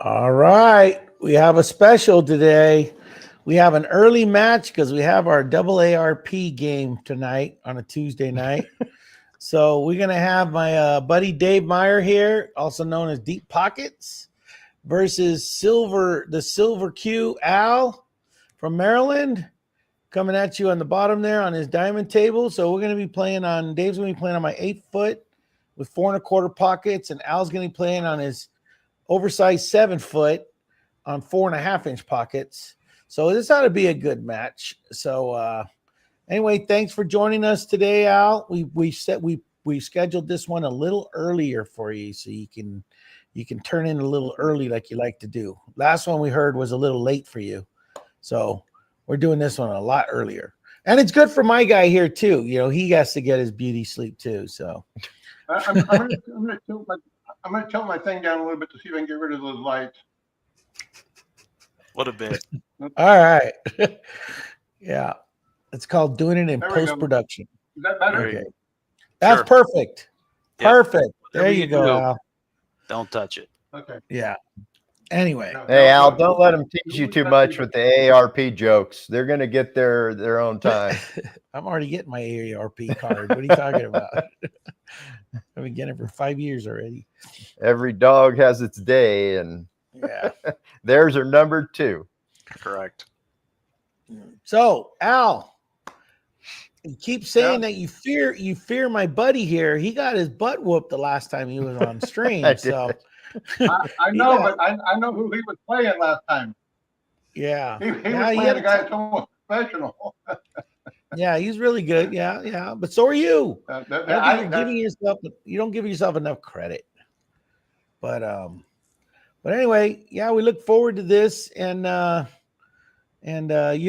All right. We have a special today. We have an early match because we have our AARP game tonight on a Tuesday night. So we're going to have my buddy Dave Meyer here, also known as Deep Pockets, versus the Silver Q Al from Maryland, coming at you on the bottom there on his diamond table. So we're going to be playing on, Dave's going to be playing on my 8-foot with 4.25 pockets, and Al's going to be playing on his oversized 7-foot on 4.5-inch pockets. So this ought to be a good match. So anyway, thanks for joining us today, Al. We scheduled this one a little earlier for you, so you can turn in a little early like you like to do. Last one we heard was a little late for you, so we're doing this one a lot earlier. And it's good for my guy here too. You know, he has to get his beauty sleep too. So I'm gonna tilt my thing down a little bit to see if I can get rid of those lights. What a bit. All right. Yeah. It's called doing it in post-production. Is that better? Okay. That's perfect. Yep. Perfect. There you go, Al. Don't touch it. Okay. Yeah. Anyway. Hey, Al, don't let them tease you too much with the AARP jokes. They're going to get their own time. I'm already getting my AARP card. What are you talking about? I've been getting it for 5 years already. Every dog has its day, and yeah, theirs are numbered too. Correct. So, Al, you keep saying that you fear my buddy here. He got his butt whooped the last time he was on stream. So I know, but I know who he was playing last time. Yeah. He was playing a guy that's almost professional. Yeah, he's really good. Yeah. But so are you. You don't give yourself enough credit. But anyway, yeah, we look forward to this, and you're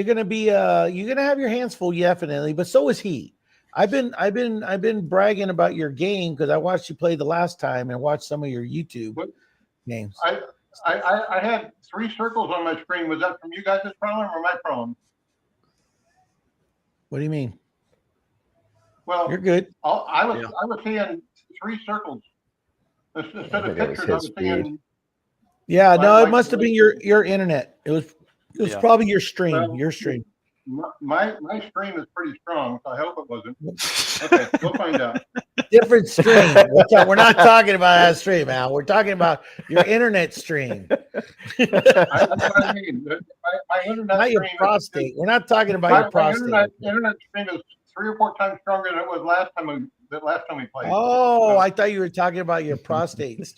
gonna have your hands full, definitely. But so is he. I've been bragging about your game because I watched you play the last time and watched some of your YouTube games. I had 3 circles on my screen. Was that from you guys' problem or my problem? What do you mean? Well, you're good. I was seeing 3 circles instead of pictures. I was seeing. Yeah, no, it must have been your internet. It was probably your stream. Well, your stream. My stream is pretty strong, so I hope it wasn't. Okay, we'll find out. Different stream. We're not talking about that stream, Al. We're talking about your internet stream. That's what I mean. My internet not stream your prostate. We're not talking about your prostate. My internet stream is 3 or 4 times stronger than it was last time we played. Oh, I thought you were talking about your prostate.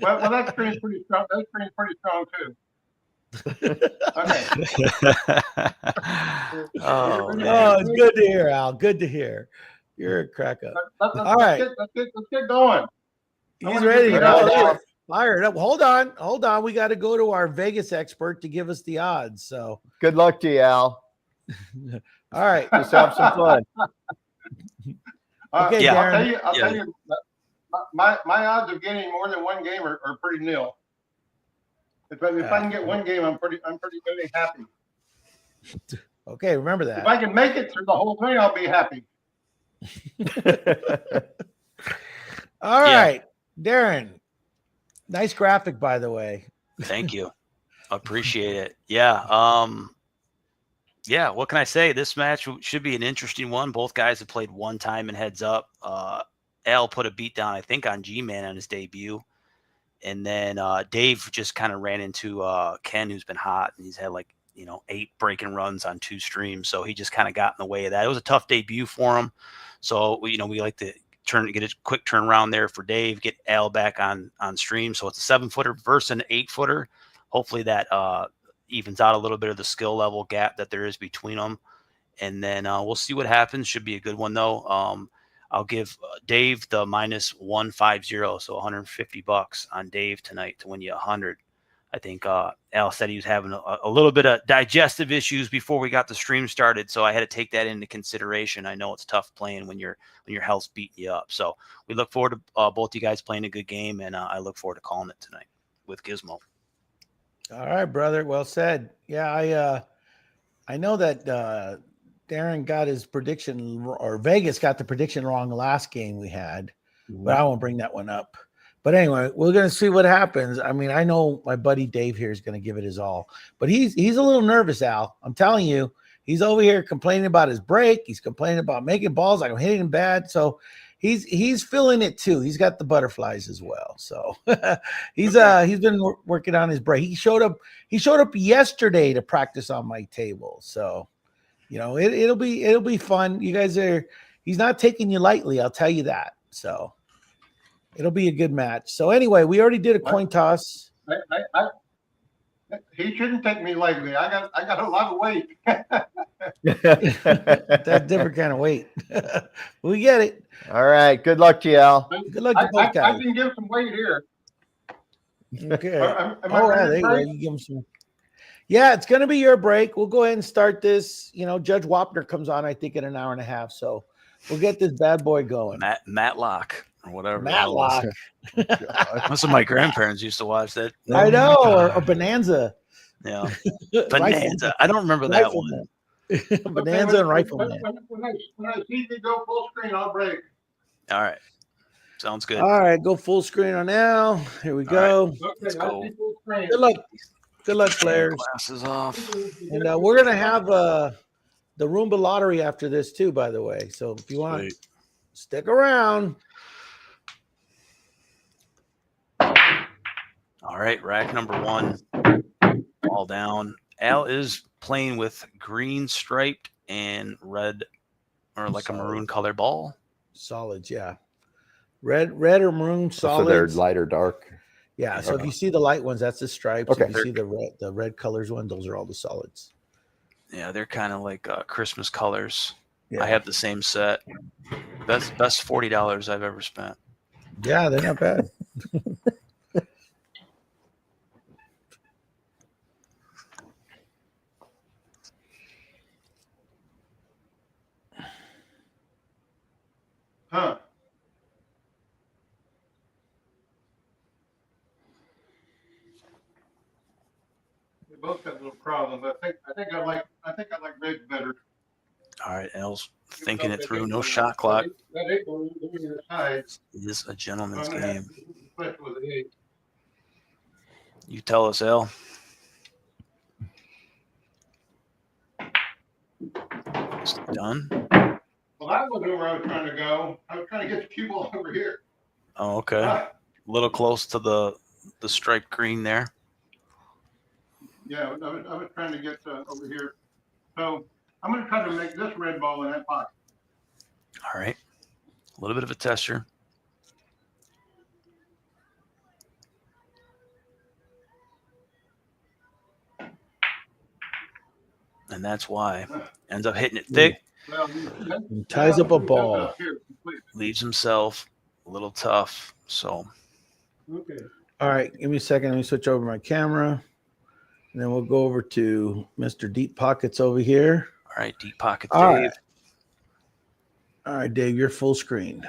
well, that stream's pretty strong. That stream's pretty strong too. Okay. Oh, it's good to hear, Al. Good to hear. You're a crack up. All right. Let's get going. He's ready to go. Fired up. Hold on. We got to go to our Vegas expert to give us the odds. So good luck to you, Al. All right. Just have some fun. Okay, yeah, I'll tell you. My odds of getting more than 1 game are pretty nil. If I can get 1 game, I'm pretty really happy. Okay, remember that. If I can make it through the whole thing, I'll be happy. All right, Darren. Nice graphic, by the way. Thank you. Appreciate it. Yeah. Yeah. What can I say? This match should be an interesting one. Both guys have played 1 time in heads up. Al put a beat down, I think, on G-Man on his debut. And then Dave just kind of ran into Ken, who's been hot, and he's had 8 breaking runs on 2 streams. So he just kind of got in the way of that. It was a tough debut for him. So we like to get a quick turnaround there for Dave, get Al back on stream. So it's a 7-footer versus an 8-footer. Hopefully that evens out a little bit of the skill level gap that there is between them. And then we'll see what happens. Should be a good one though. I'll give Dave the -150, so $150 on Dave tonight to win you 100. I think Al said he was having a little bit of digestive issues before we got the stream started, so I had to take that into consideration. I know it's tough playing when your health's beating you up. So we look forward to both you guys playing a good game, and I look forward to calling it tonight with Gizmo. All right, brother. Well said. Yeah, I know that Darren got his prediction, or Vegas got the prediction wrong the last game we had, but I won't bring that one up. But anyway, we're gonna see what happens. I mean, I know my buddy Dave here is gonna give it his all, but he's a little nervous, Al. I'm telling you, he's over here complaining about his break. He's complaining about making balls like I'm hitting him bad. So he's feeling it too. He's got the butterflies as well. So he's been working on his break. He showed up yesterday to practice on my table. So it'll be fun. You guys he's not taking you lightly, I'll tell you that. So it'll be a good match. So anyway, we already did a coin toss. He shouldn't take me lightly. I got a lot of weight. That's different kind of weight. We get it. All right. Good luck to you, Al. Good luck to both guys. I can give some weight here. Okay. Am I ready to break? You give them some. Yeah, it's going to be your break. We'll go ahead and start this. Judge Wapner comes on, I think, in an hour and a half. So we'll get this bad boy going. Matlock or whatever. Matlock. Most of my grandparents used to watch that. I know, or Bonanza. Yeah, Bonanza. I don't remember that one. Bonanza and Rifleman. When I see you go full screen, I'll break. All right. Sounds good. All right, go full screen on Al. Here we go. Right. Okay, Let's go. Good luck. Good luck, players. Glasses off. And we're going to have the Roomba lottery after this too, by the way. So if you want, stick around. All right, rack number 1. All down. Al is playing with green striped and red or like a maroon color ball. Solids, yeah. Red or maroon solids. So they're light or dark. Yeah. So if you see the light ones, that's the stripes. Okay. If you see the red colors one, those are all the solids. Yeah, they're kind of like Christmas colors. Yeah. I have the same set. Best $40 I've ever spent. Yeah, they're not bad. Huh. We both got little problems. I think I like red better. All right, Al's thinking it through. No shot clock. That 8 ball moving to the side. It is a gentleman's I'm gonna have game. to split with the 8. You tell us, Al. It's done. Well, that wasn't where I was trying to go. I was trying to get the cue ball over here. Oh, okay. A little close to the striped green there. Yeah, I was trying to get over here. So I'm going to try to make this red ball in that pocket. All right. A little bit of a tester. And that's why. Ends up hitting it thick. Well, He ties up a ball. Leaves himself a little tough. So Okay. All right, give me a second. Let me switch over my camera. And then we'll go over to Mr. Deep Pockets over here. all right, deep pocket All Dave. right. All right, Dave, you're full screen.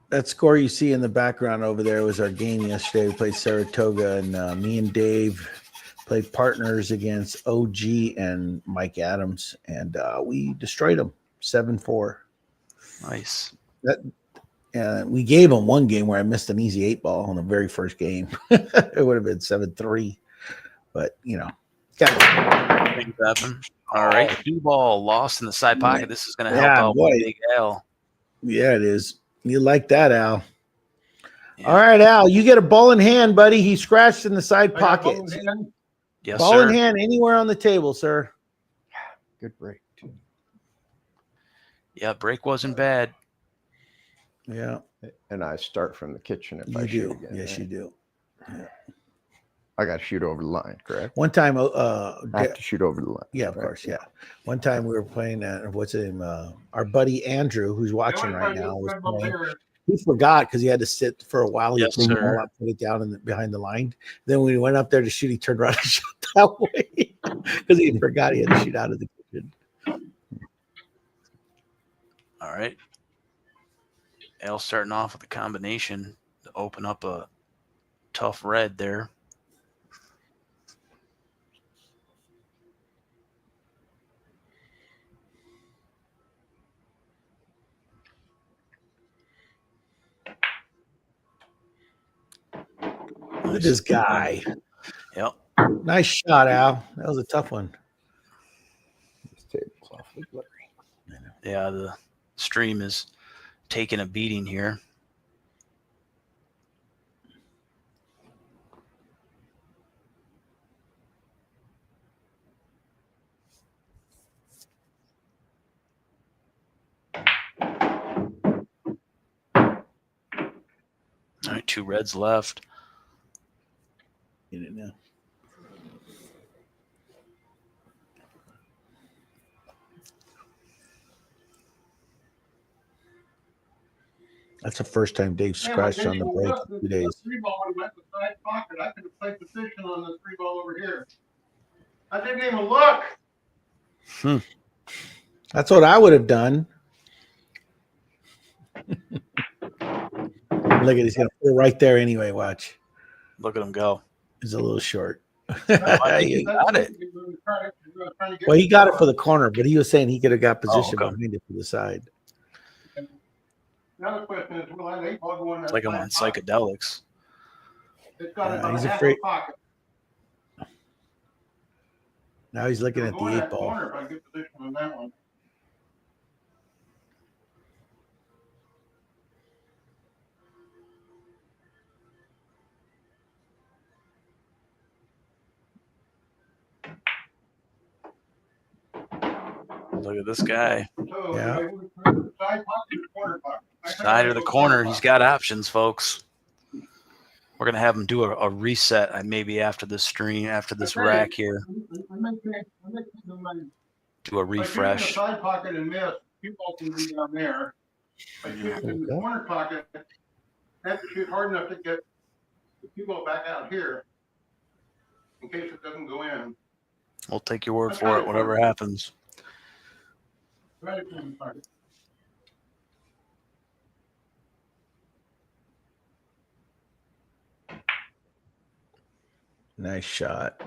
That score you see in the background over there was our game yesterday. We played Saratoga, and me and Dave played partners against OG and Mike Adams, and we destroyed them 7-4. Nice. We gave them one game where I missed an easy 8 ball on the very first game. It would have been 7-3, but got Things happen. All right. 2-ball lost in the side pocket. This is going to help Yeah, out boy. Big Al. Yeah, it is. You like that, Al? Yeah. All right, Al. You get a ball in hand, buddy. He scratched in the side I got pocket. ball in hand. Yes, Ball sir. in hand, anywhere on the table, sir. Good break. Yeah, break wasn't bad. Yeah, And I start from the kitchen if I you shoot do. again. Yes, right? you do. I got to shoot over the line, correct? One time, I have to shoot over the line. yeah, of right? course, yeah. One time we were playing. What's his name? Our buddy Andrew, who's watching right now, was playing. He forgot because he had to sit for a while. He Yes, pulled the sir. ball up, put it down behind the line. Then when he went up there to shoot, he turned around and shot that way because he forgot he had to shoot out of the kitchen. All right. Al starting off with a combination to open up a tough red there. Look at this guy. Yep. Nice shot, Al. That was a tough one. This table's awfully blurry. Yeah, the stream is taking a beating here. All right, 2 reds left. Get it now. That's the first time Dave scratched on the break in 2 days. The 3-ball would have went in the side pocket. I could have played position on the 3-ball over here. I didn't even look. That's what I would have done. Look at, he's gonna put it right there anyway. Watch. Look at him go. He's a little short. I think he got it. Well, he got it for the corner, but he was saying he could have got position okay. behind it to the side. Now the question is, will that 8-ball go in It's that like I'm on side pocket? psychedelics. It's got about he's a half afraid- a pocket. Now he's looking at It'll go the in 8 that ball. corner if I get position on that one. Look at this guy. So, Yeah. side pocket or corner pocket? I think Side I or the go corner. side He's pocket. got options, folks. We're gonna have him do a reset maybe after this stream, after this rack here. Do a If I shoot in the refresh. side pocket and miss, people can be down there. If I shoot it in the Okay. corner pocket, I have to shoot hard enough to get the people back out here in case it doesn't go in. We'll take your word for it, whatever happens. Right in corner pocket. Nice shot.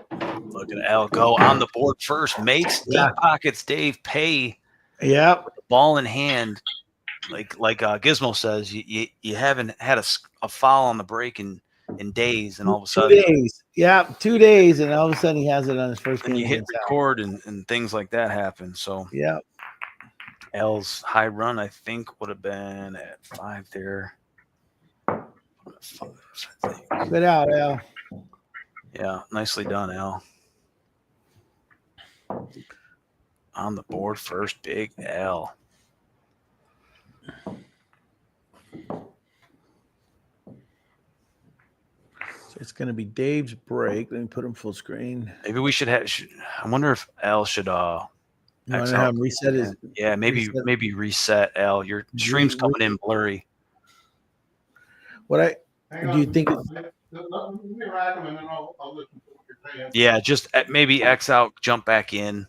Look at Al go on the board first. Makes deep Yeah. pockets. Dave pay Yep. ball in hand. Like Gizmo says, you haven't had a foul on the break in days, and all of a 2 sudden days. Yeah, 2 days, and all of a sudden he has it on his first then game you hit against Al. record and things like that happen. So Yeah. Al's high run, I think, would have been at 5 there. 5, I think. Good out, Al. Yeah, nicely done, Al. On the board first, big Al. So it's going to be Dave's break. Let me put him full screen. Maybe we should have. I wonder if Al should. You want X to out. have him reset his? Yeah, maybe reset Al. Your stream's coming in blurry. What Hang Do you on. think Let me rack them and then I'll listen to what you're saying. Yeah, just maybe X out, jump back in,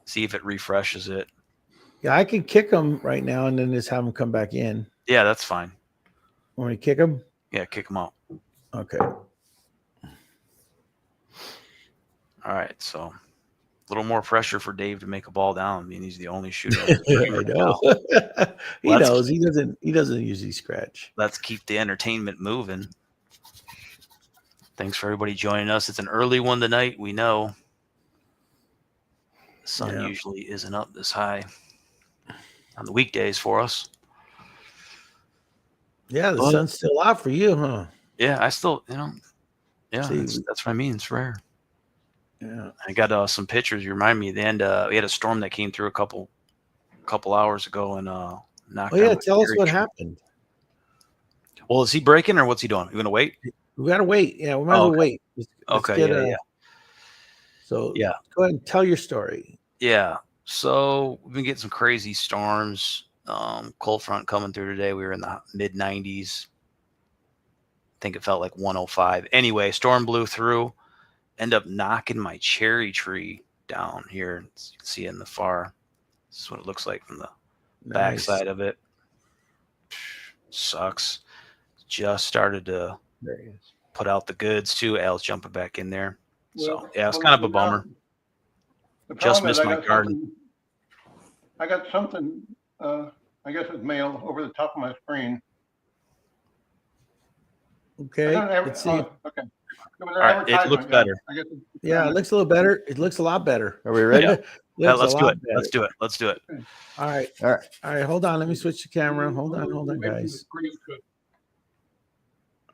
see if it refreshes it. Yeah, I can kick him right now and then just have him come back in. Yeah, that's fine. Want me to kick him? Yeah, kick him out. Okay. All right, so a little more pressure for Dave to make a ball down. I mean, he's the only shooter. I know. He Let's- knows. He doesn't usually scratch. Let's keep the entertainment moving. Thanks for everybody joining us. It's an early one tonight. We know the sun usually isn't up this high on the weekdays for us. Yeah, the But- sun's still out for you, huh? Yeah, I still, yeah, See, that's what I mean. It's rare. Yeah. I got some pictures. You remind me. At the end, we had a storm that came through a couple hours ago and knocked. Oh yeah, down tell us Gary what tree. happened. Well, is he breaking or what's he doing? You gonna wait? We gotta wait. Yeah, we might as well Okay. wait. Let's Okay, get yeah. So Yeah. go ahead and tell your story. Yeah. So we've been getting some crazy storms. Cold front coming through today. We were in the mid 90s. I think it felt like 105. Anyway, storm blew through. End up knocking my cherry tree down here. As you can see in the far. This is what it looks like from the backside of it. Sucks. Just started to There he is. put out the goods too. Al's jumping back in there. So Well, yeah, it's well, kind of a the bummer. The Just problem is missed I my got garden. something- I got something, I guess it's mail over the top of my screen. Okay. Let's see. Okay. All right, it looks better. I guess Yeah, it looks a little better. It looks a lot better. Are we ready? Yeah. Looks Let's a do lot it. better. Let's do it. Let's do it. All right. All right. All right. Hold on. Let me switch the camera. Hold on, guys.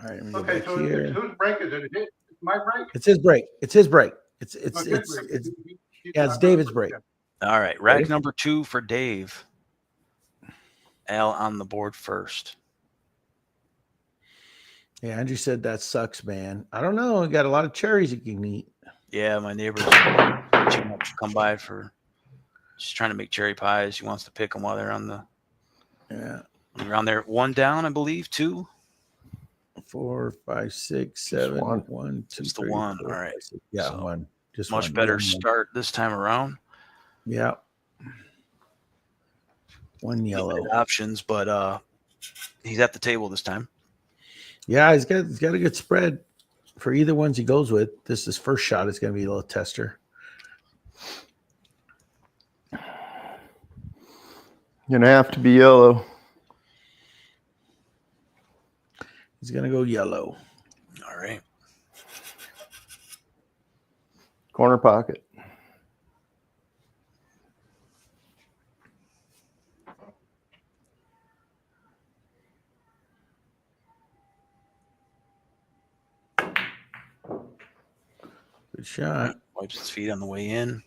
All right. Let me go Okay, back so here. whose break is it? Is it my break? It's his break. It's his break. It's Oh, his break. yeah, it's David's break. All right, rack Dave? number 2 for Dave. Al on the board first. Yeah, Andrew said that sucks, man. I don't know. We got a lot of cherries you can eat. Yeah, my neighbor's come by for she's trying to make cherry pies. She wants to pick them while they're on the. Yeah. You're on there. 1 down, I believe. 2. 4, 5, 6, 7, one. 1, 2, Just the 3, one. 4, All right. 5, 6. Yeah, So, one. Just Much one. better One. start this time around. Yeah. One yellow. Limited options, but he's at the table this time. Yeah, he's got a good spread for either ones he goes with. This is first shot. It's going to be a little tester. Gonna have to be yellow. He's going to go yellow. All right. Corner pocket. Good shot. Wipes his feet on the way in.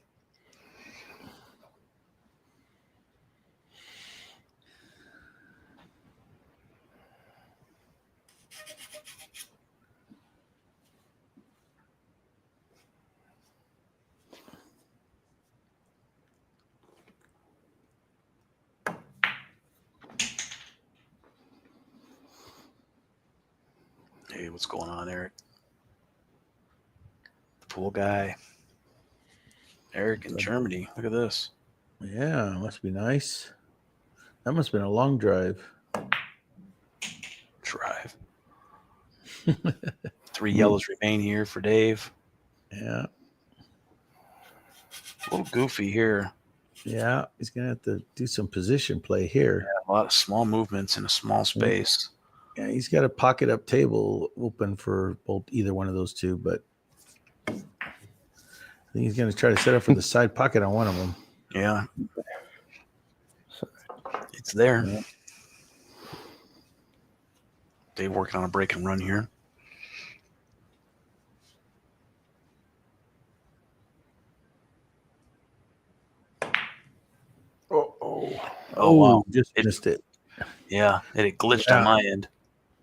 Hey, what's going on, Eric? The pool guy. Eric in Germany. Look at this. Yeah, must be nice. That must have been a long drive. Drive. 3 yellows remain here for Dave. Yeah. A little goofy here. Yeah, he's going to have to do some position play here. A lot of small movements in a small space. Yeah, he's got a pocket up table open for either one of those two, but I think he's going to try to set up for the side pocket on one of them. Yeah. It's there. Yeah. Dave working on a break and run here. Oh, wow. Just missed it. Yeah, it glitched on my end.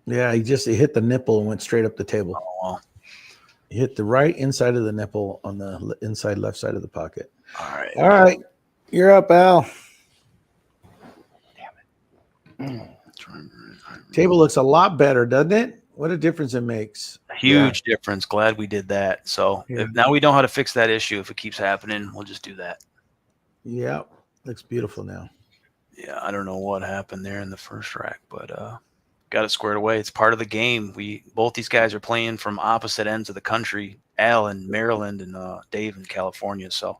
Yeah, he hit the nipple and went straight up the table. Oh, wow. He hit the right inside of the nipple on the inside left side of the pocket. All right. All right. You're up, Al. Damn it. Table looks a lot better, doesn't it? What a difference it makes. Huge difference. Glad we did that. So now we know how to fix that issue. If it keeps happening, we'll just do that. Yeah. Looks beautiful now. Yeah, I don't know what happened there in the first rack, but got it squared away. It's part of the game. Both these guys are playing from opposite ends of the country. Al in Maryland and Dave in California. So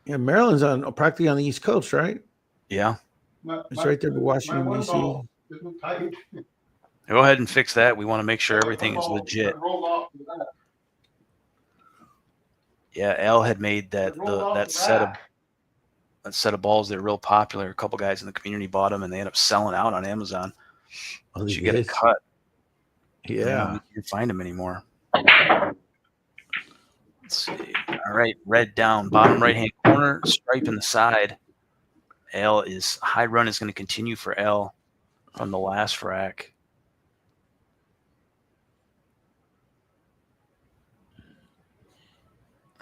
yeah, Maryland's practically on the East Coast, right? Yeah. It's right there to Washington, D.C. Go ahead and fix that. We want to make sure everything is legit. Yeah, Al had made that set of balls. They're real popular. A couple guys in the community bought them, and they end up selling out on Amazon. Oh, you get a cut. Yeah, you can't find them anymore. Let's see. All right, red down, bottom right-hand corner, stripe in the side. High run is going to continue for L from the last rack.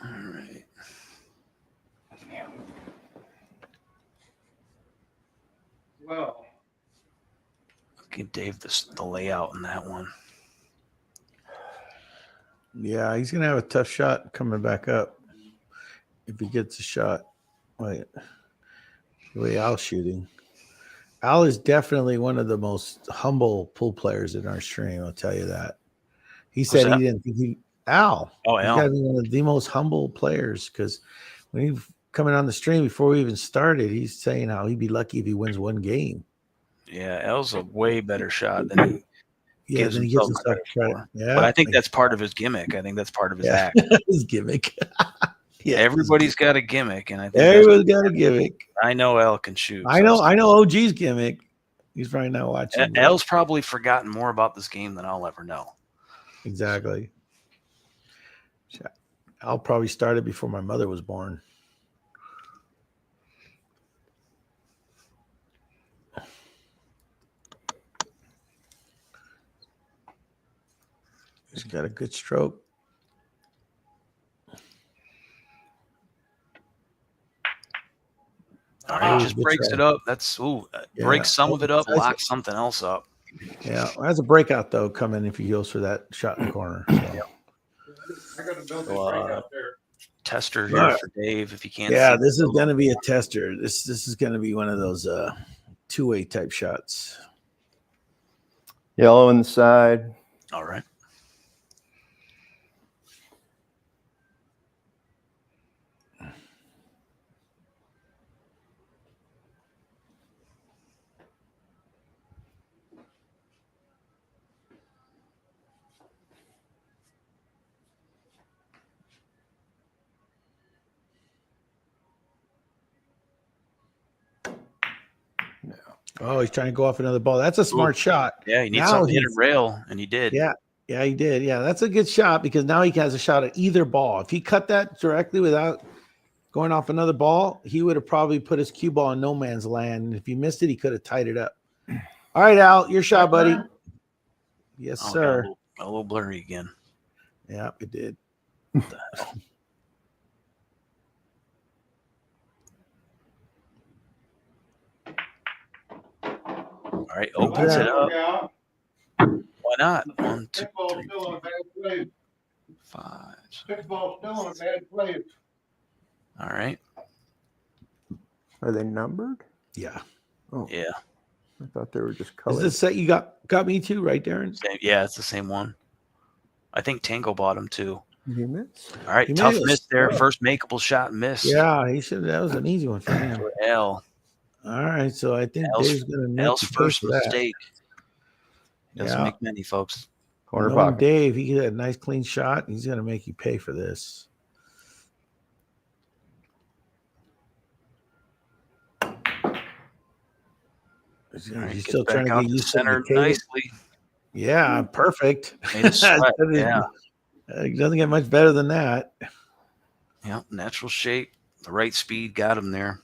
All right. Well, Give Dave the layout in that one. Yeah, he's gonna have a tough shot coming back up if he gets a shot. Wait, the way Al's shooting. Al is definitely one of the most humble pool players in our stream. I'll tell you that. He said he didn't think Al. Oh, he's Al. got to be one of the most humble players because when he coming on the stream before we even started, he's saying how he'd be lucky if he wins one game. Yeah, Al's a way better shot than Yeah, gives then he himself gives himself credit. for. Yeah, But I think that's part of his gimmick. I think that's part of his act. his gimmick. Yeah, Everybody's got a gimmick, and I think everyone's got a gimmick. I know Al can shoot. I know OG's gimmick. He's probably not watching. but- Al's probably forgotten more about this game than I'll ever know. Exactly. Al probably started before my mother was born. He's got a good stroke. All right, Ooh, just good breaks try. it up. That's breaks some of it up, That's- locks something else up. Yeah, that's a breakout though. Coming if he goes for that shot in the corner. So. I got to build this So, break out there. Tester here Alright. for Dave if you can't. Yeah, see this is the- going to be a tester. This is going to be one of those two-way type shots. Yellow on the side. All right. Oh, he's trying to go off another ball. That's a smart shot. Yeah, he needs Now something to hit he's- a rail, and he did. Yeah, he did. Yeah, that's a good shot because now he has a shot at either ball. If he cut that directly without going off another ball, he would have probably put his cue ball in no man's land. And if he missed it, he could have tied it up. All right, Al, your shot, buddy. Yes, Oh, sir. got a little blurry again. Yeah, it did. What the hell? All right, opens it up. Yeah. Why not? 1, 2, Kickball's 3, still in a bad place. 5. Kickball's still in a bad place. All right. Are they numbered? Yeah. Oh, Yeah. I thought they were just Is colored. this set you got me too, right, Darren? Yeah, it's the same one. I think Tango bought him too. You miss? All right, He tough made it. miss there. First makeable shot missed. Yeah, he should. That was an easy one for him. For Al. All right, so I think Al's- Dave's going to make Al's you pay first for that. mistake. Doesn't Yeah. make many, folks. Corner Knowing pocket. Dave, he had a nice clean shot. He's going to make you pay for this. He's All right, he's gets still back trying to out get to used to center the cadence. nicely. Yeah, perfect. Made a sweat. Yeah. It doesn't get much better than that. Yeah, natural shape. The right speed got him there.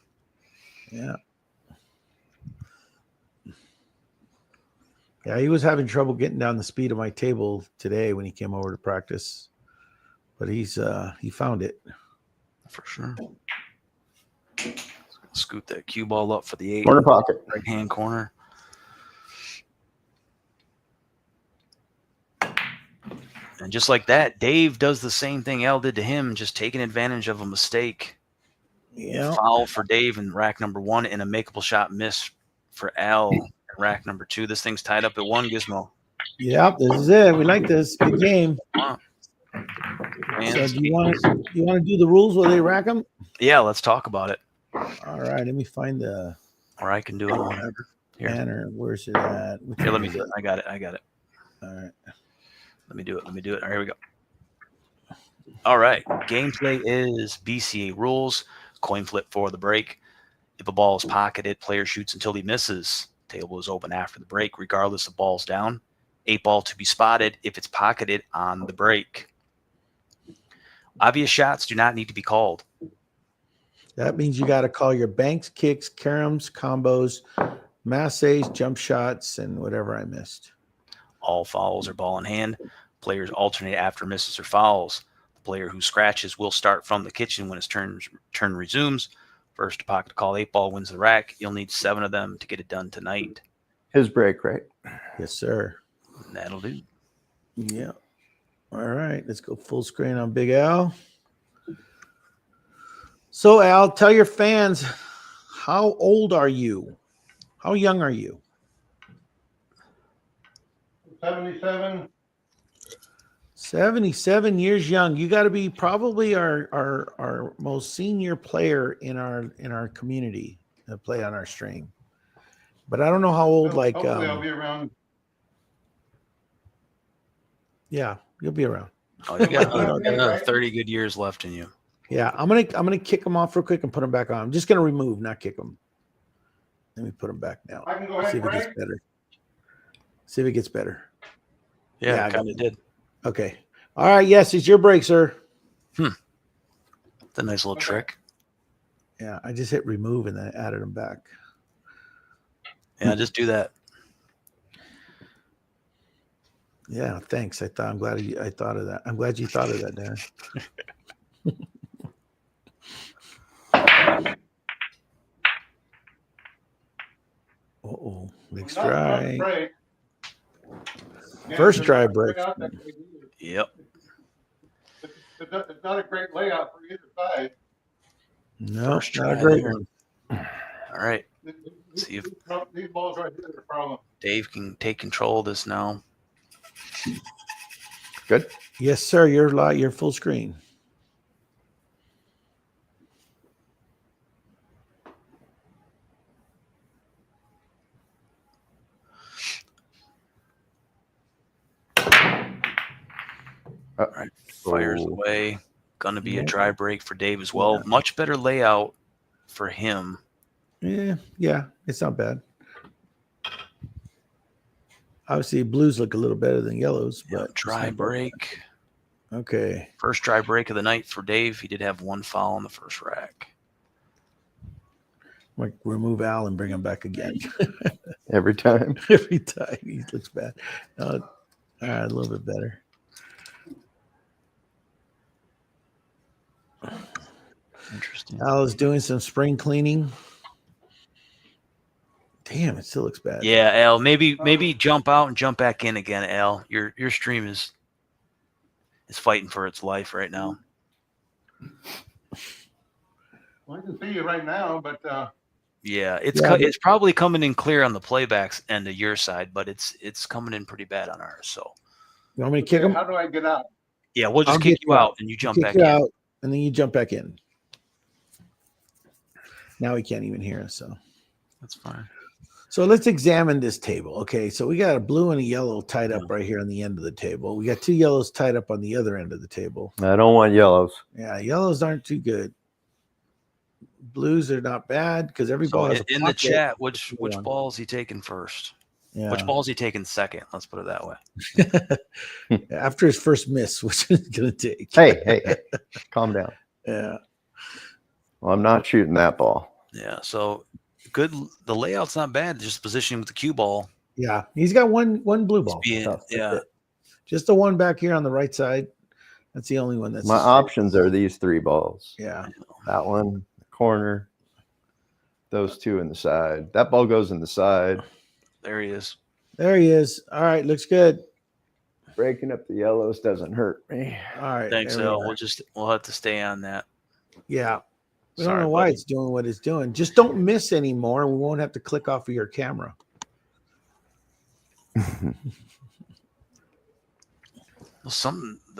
Yeah. Yeah, he was having trouble getting down the speed of my table today when he came over to practice. But he found it. For sure. Scoot that cue ball up for the 8. Corner pocket. Right hand corner. And just like that, Dave does the same thing Al did to him, just taking advantage of a mistake. Yeah. Foul for Dave in rack number 1 and a makeable shot miss for Al in rack number 2. This thing's tied up at 1, Gizmo. Yep, this is it. We like this. Good game. Come on. So do you want to do the rules where they rack them? Yeah, let's talk about it. All right, let me find the Or I can do it. Whatever. Here. banner. Where's it at? Which Here, let one me is do it. I got it. All right. Let me do it. All right, here we go. All right. Gameplay is BCA rules. Coin flip for the break. If a ball is pocketed, player shoots until he misses. Table is open after the break, regardless of balls down. 8 ball to be spotted if it's pocketed on the break. Obvious shots do not need to be called. That means you got to call your banks, kicks, caroms, combos, masses, jump shots, and whatever I missed. All fouls are ball in hand. Players alternate after misses or fouls. The player who scratches will start from the kitchen when his turn resumes. First to pocket to call 8 ball wins the rack. You'll need 7 of them to get it done tonight. His break, right? Yes, sir. And that'll do. Yeah. All right, let's go full screen on Big Al. So, Al, tell your fans, how old are you? How young are you? 77. 77 years young. You got to be probably our most senior player in our community that play on our stream. But I don't know how old, like Hopefully I'll be around. Yeah, you'll be around. Oh, you got Well, another right? 30 good years left in you. Yeah, I'm gonna kick him off real quick and put him back on. I'm just gonna remove, not kick him. Let me put him back now. I can go ahead See and if it gets break. better. See if it gets better. Yeah, Yeah, I it got kind of did. Okay. All right. Yes, it's your break, sir. It's a nice little Okay. trick. Yeah, I just hit remove and then added him back. Yeah, just do that. Yeah, thanks. I'm glad I thought of that. I'm glad you thought of that, Dan. Uh-oh, next Not much try. break. Yeah, First it's try not break. laid out that way either. Yep. It's not a great layout for either side. No, First not a try great there. one. All right. These- See if- these balls right here are the problem. Dave can take control of this now. Good. Yes, sir. You're full screen. All right. Fires Oh. away. Gonna be a Yeah. dry break for Dave as well. Yeah. Much better layout for him. Yeah, it's not bad. Obviously, blues look a little better than yellows, Yeah, but dry it's not bad. break. Okay. First dry break of the night for Dave. He did have one foul on the first rack. Like remove Al and bring him back again. Every time. Every time he looks bad. All right, a little bit better. Interesting. Al is doing some spring cleaning. Damn, it still looks bad. Yeah, Al. Maybe jump out and jump back in again, Al. Your stream is fighting for its life right now. Well, I can see you right now, but Yeah, Yeah, it's probably coming in clear on the playbacks end of your side, but it's coming in pretty bad on ours. So you want me to kick him? how do I get out? yeah, we'll just I'll kick get you you out and you jump Kick back you in. out, and then you jump back in. Now he can't even hear us. That's fine. So let's examine this table. Okay, so we got a blue and a yellow tied up right here on the end of the table. We got two yellows tied up on the other end of the table. I don't want yellows. Yeah, yellows aren't too good. Blues are not bad because every ball So has a in the pocket. chat, which Yeah. ball is he taking first? Yeah. Which ball is he taking second? Let's put it that way. After his first miss, which is going to take. Hey, calm down. Yeah. Well, I'm not shooting that ball. Yeah. So good. The layout's not bad. Just positioning with the cue ball. Yeah. He's got one blue ball. being- That's yeah. it. Just the one back here on the right side. That's the only one that's My a straight. options are these three balls. Yeah. That one, the corner, those two in the side. That ball goes in the side. There he is. There he is. All right. Looks good. Breaking up the yellows doesn't hurt me. All right. Thanks, there we Al. are. We'll have to stay on that. Yeah. We don't Sorry, know why buddy. it's doing what it's doing. Just don't miss anymore. We won't have to click off of your camera. Well,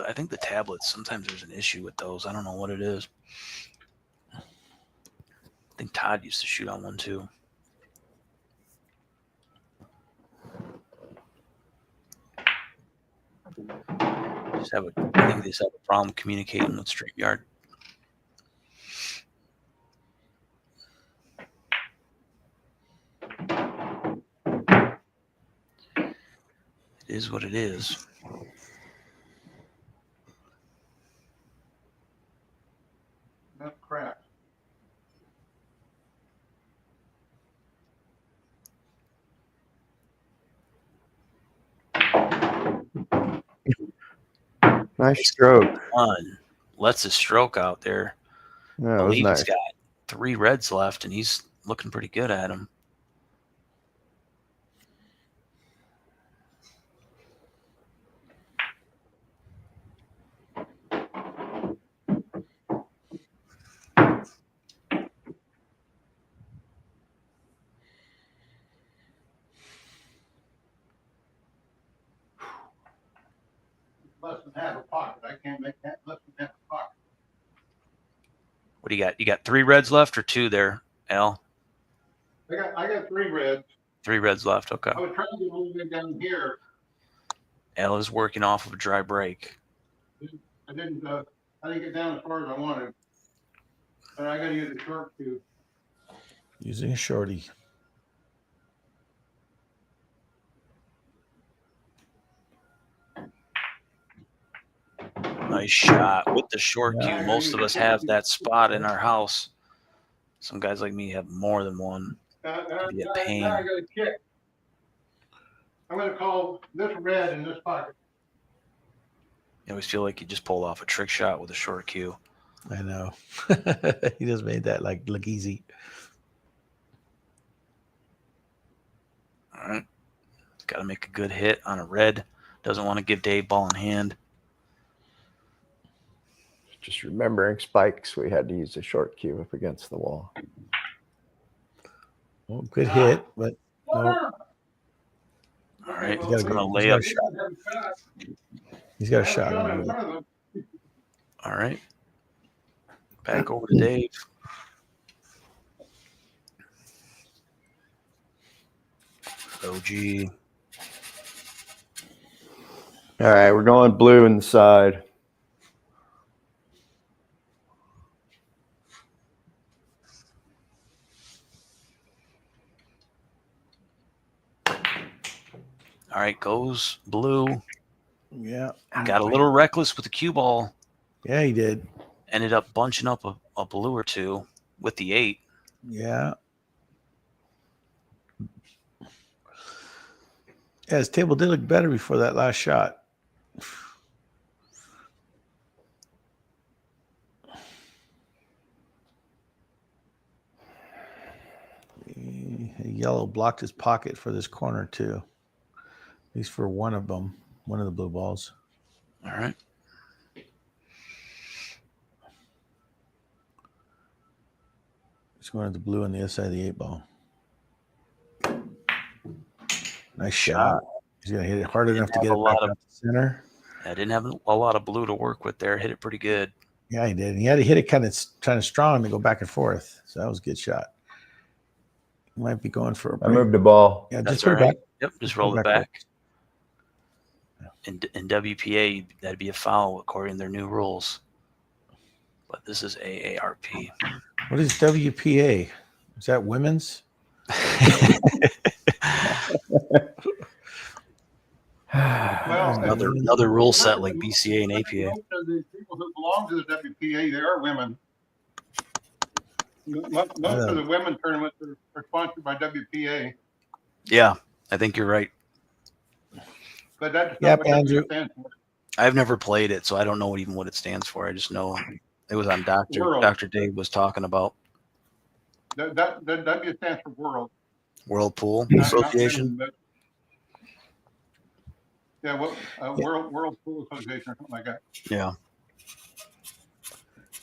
I think the tablets, sometimes there's an issue with those. I don't know what it is. I think Todd used to shoot on one too. I think they just have a problem communicating with StreamYard. It is what it is. That's crap. Nice stroke. One lets his stroke out there. Yeah, I that was believe nice. he's got 3 reds left, and he's looking pretty good at him. Less than half a pocket. I can't make that less than half a pocket. What do you got? You got 3 reds left or 2 there, Al? I got 3 reds. 3 reds left. Okay. I was trying to get all the way down here. Al is working off of a dry break. I didn't get down as far as I wanted. But I gotta use a short cue. Using a shorty. Nice shot with the short Yeah. cue. Most of us have that spot in our house. Some guys like me have more than one. Now Be a I pain. got a kick. I'm gonna call this red in this pocket. You always feel like you just pulled off a trick shot with a short cue. I know. He just made that like look easy. All right. Got to make a good hit on a red. Doesn't want to give Dave ball in hand. Just remembering spikes, we had to use a short cue up against the wall. Well, good hit, but no, All right. Well, He's gotta going to he's lay got up. a shot. He's got a shot on in it. front of them. All right. Back over to Dave. OG. All right, we're going blue in the side. All right. Goes blue. Yeah. Got a little reckless with the cue ball. Yeah, he did. Ended up bunching up a blue or two with the 8. Yeah. Yeah, his table did look better before that last shot. Yellow blocked his pocket for this corner too. At least for one of them, one of the blue balls. All right. He's going to the blue on the other side of the 8 ball. Nice shot. He's going to hit it hard enough to get it back up the center. I didn't have a lot of blue to work with there. Hit it pretty good. Yeah, he did. And he had to hit it kind of strong to go back and forth. So that was a good shot. He might be going for a break. I moved the ball. Yeah, That's just put all it back. right. Yep, just roll it back. In WPA, that'd be a foul according to their new rules. But this is AARP. What is WPA? Is that women's? Well, another rule set like BCA and APA. Most of the people who belong to the WPA, they are women. Most of the women tournaments are sponsored by WPA. Yeah, I think you're right. But that's Yep, not what Andrew. W stands for. I've never played it, so I don't know even what it stands for. I just know it was on World. Dr. Dave was talking about. The W stands for World. Whirlpool Not Association. women, but- yeah, World Pool Association or something like that. Yeah.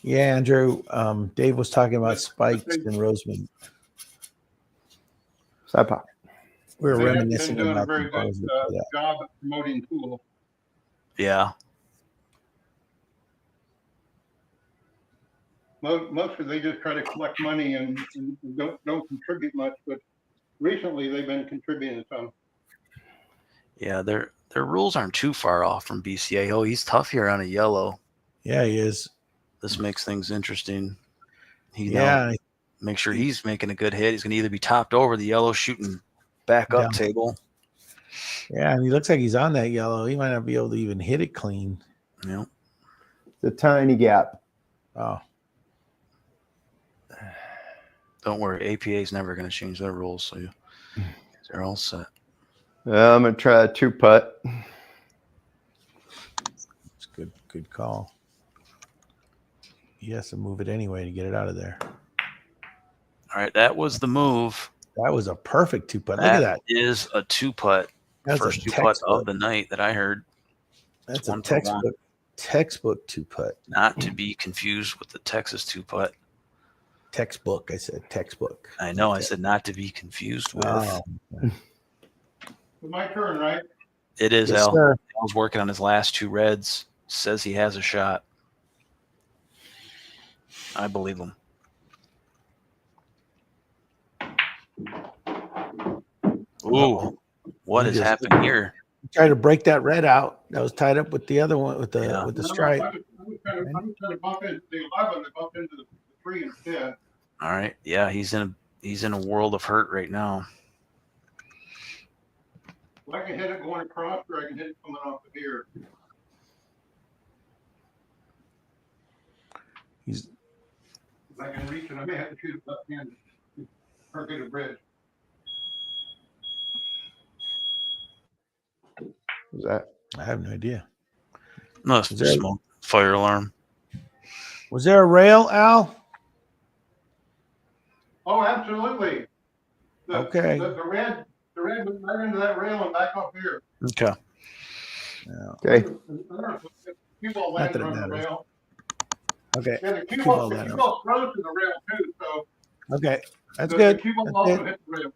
Yeah, Andrew. Dave was talking about spikes and Roseman. Side pocket. We were They've been reminiscing doing a about very the good balls before that. job at promoting pool. Yeah. Mostly they just try to collect money and don't contribute much, but recently they've been contributing some. Yeah, their rules aren't too far off from BCA. Oh, he's tough here on a yellow. Yeah, he is. This makes things interesting. He Yeah, now make sure he's making a good hit. He's going to either be topped over the yellow, shooting back up Down. table. yeah, and he looks like he's on that yellow. He might not be able to even hit it clean. Yeah. The tiny gap. Oh, Don't worry, APA is never going to change their rules, so they're all set. I'm gonna try a 2-putt. it's good call. He has to move it anyway to get it out of there. All right, that was the move. That was a perfect 2-putt. Look at that. Is a 2-putt. That's First a 2-putt textbook. of the night that I heard. That's One a for one. textbook 2-putt. Not to be confused with the Texas 2-putt. Textbook. I said textbook. I know. I said not to be confused with. Oh, It's my turn, right? It is yes, Al. sir. Al's working on his last 2 reds. Says he has a shot. I believe him. Ooh, what He is just- happening here? Try to break that red out that was tied up with the other one with the Yeah. with the No, stripe. I was trying to bump into the 11 to bump into the 3 instead. All right. Yeah, he's in a world of hurt right now. Well, I can hit it going across, or I can hit it coming off of here. He's If I can reach it, I may have to shoot it left-handed or get a bridge. Was that? I have no idea. Must Is be there- smoke. Fire alarm. Was there a rail, Al? Oh, absolutely. Okay. The red went right into that rail and back up here. Okay. Yeah. Okay. Cue ball Not that landed it on the matters. rail. Okay. Yeah, the cue Cue ball ball landed. froze to the rail too, so Okay. That's the good. cue ball That's also good. hit the rail.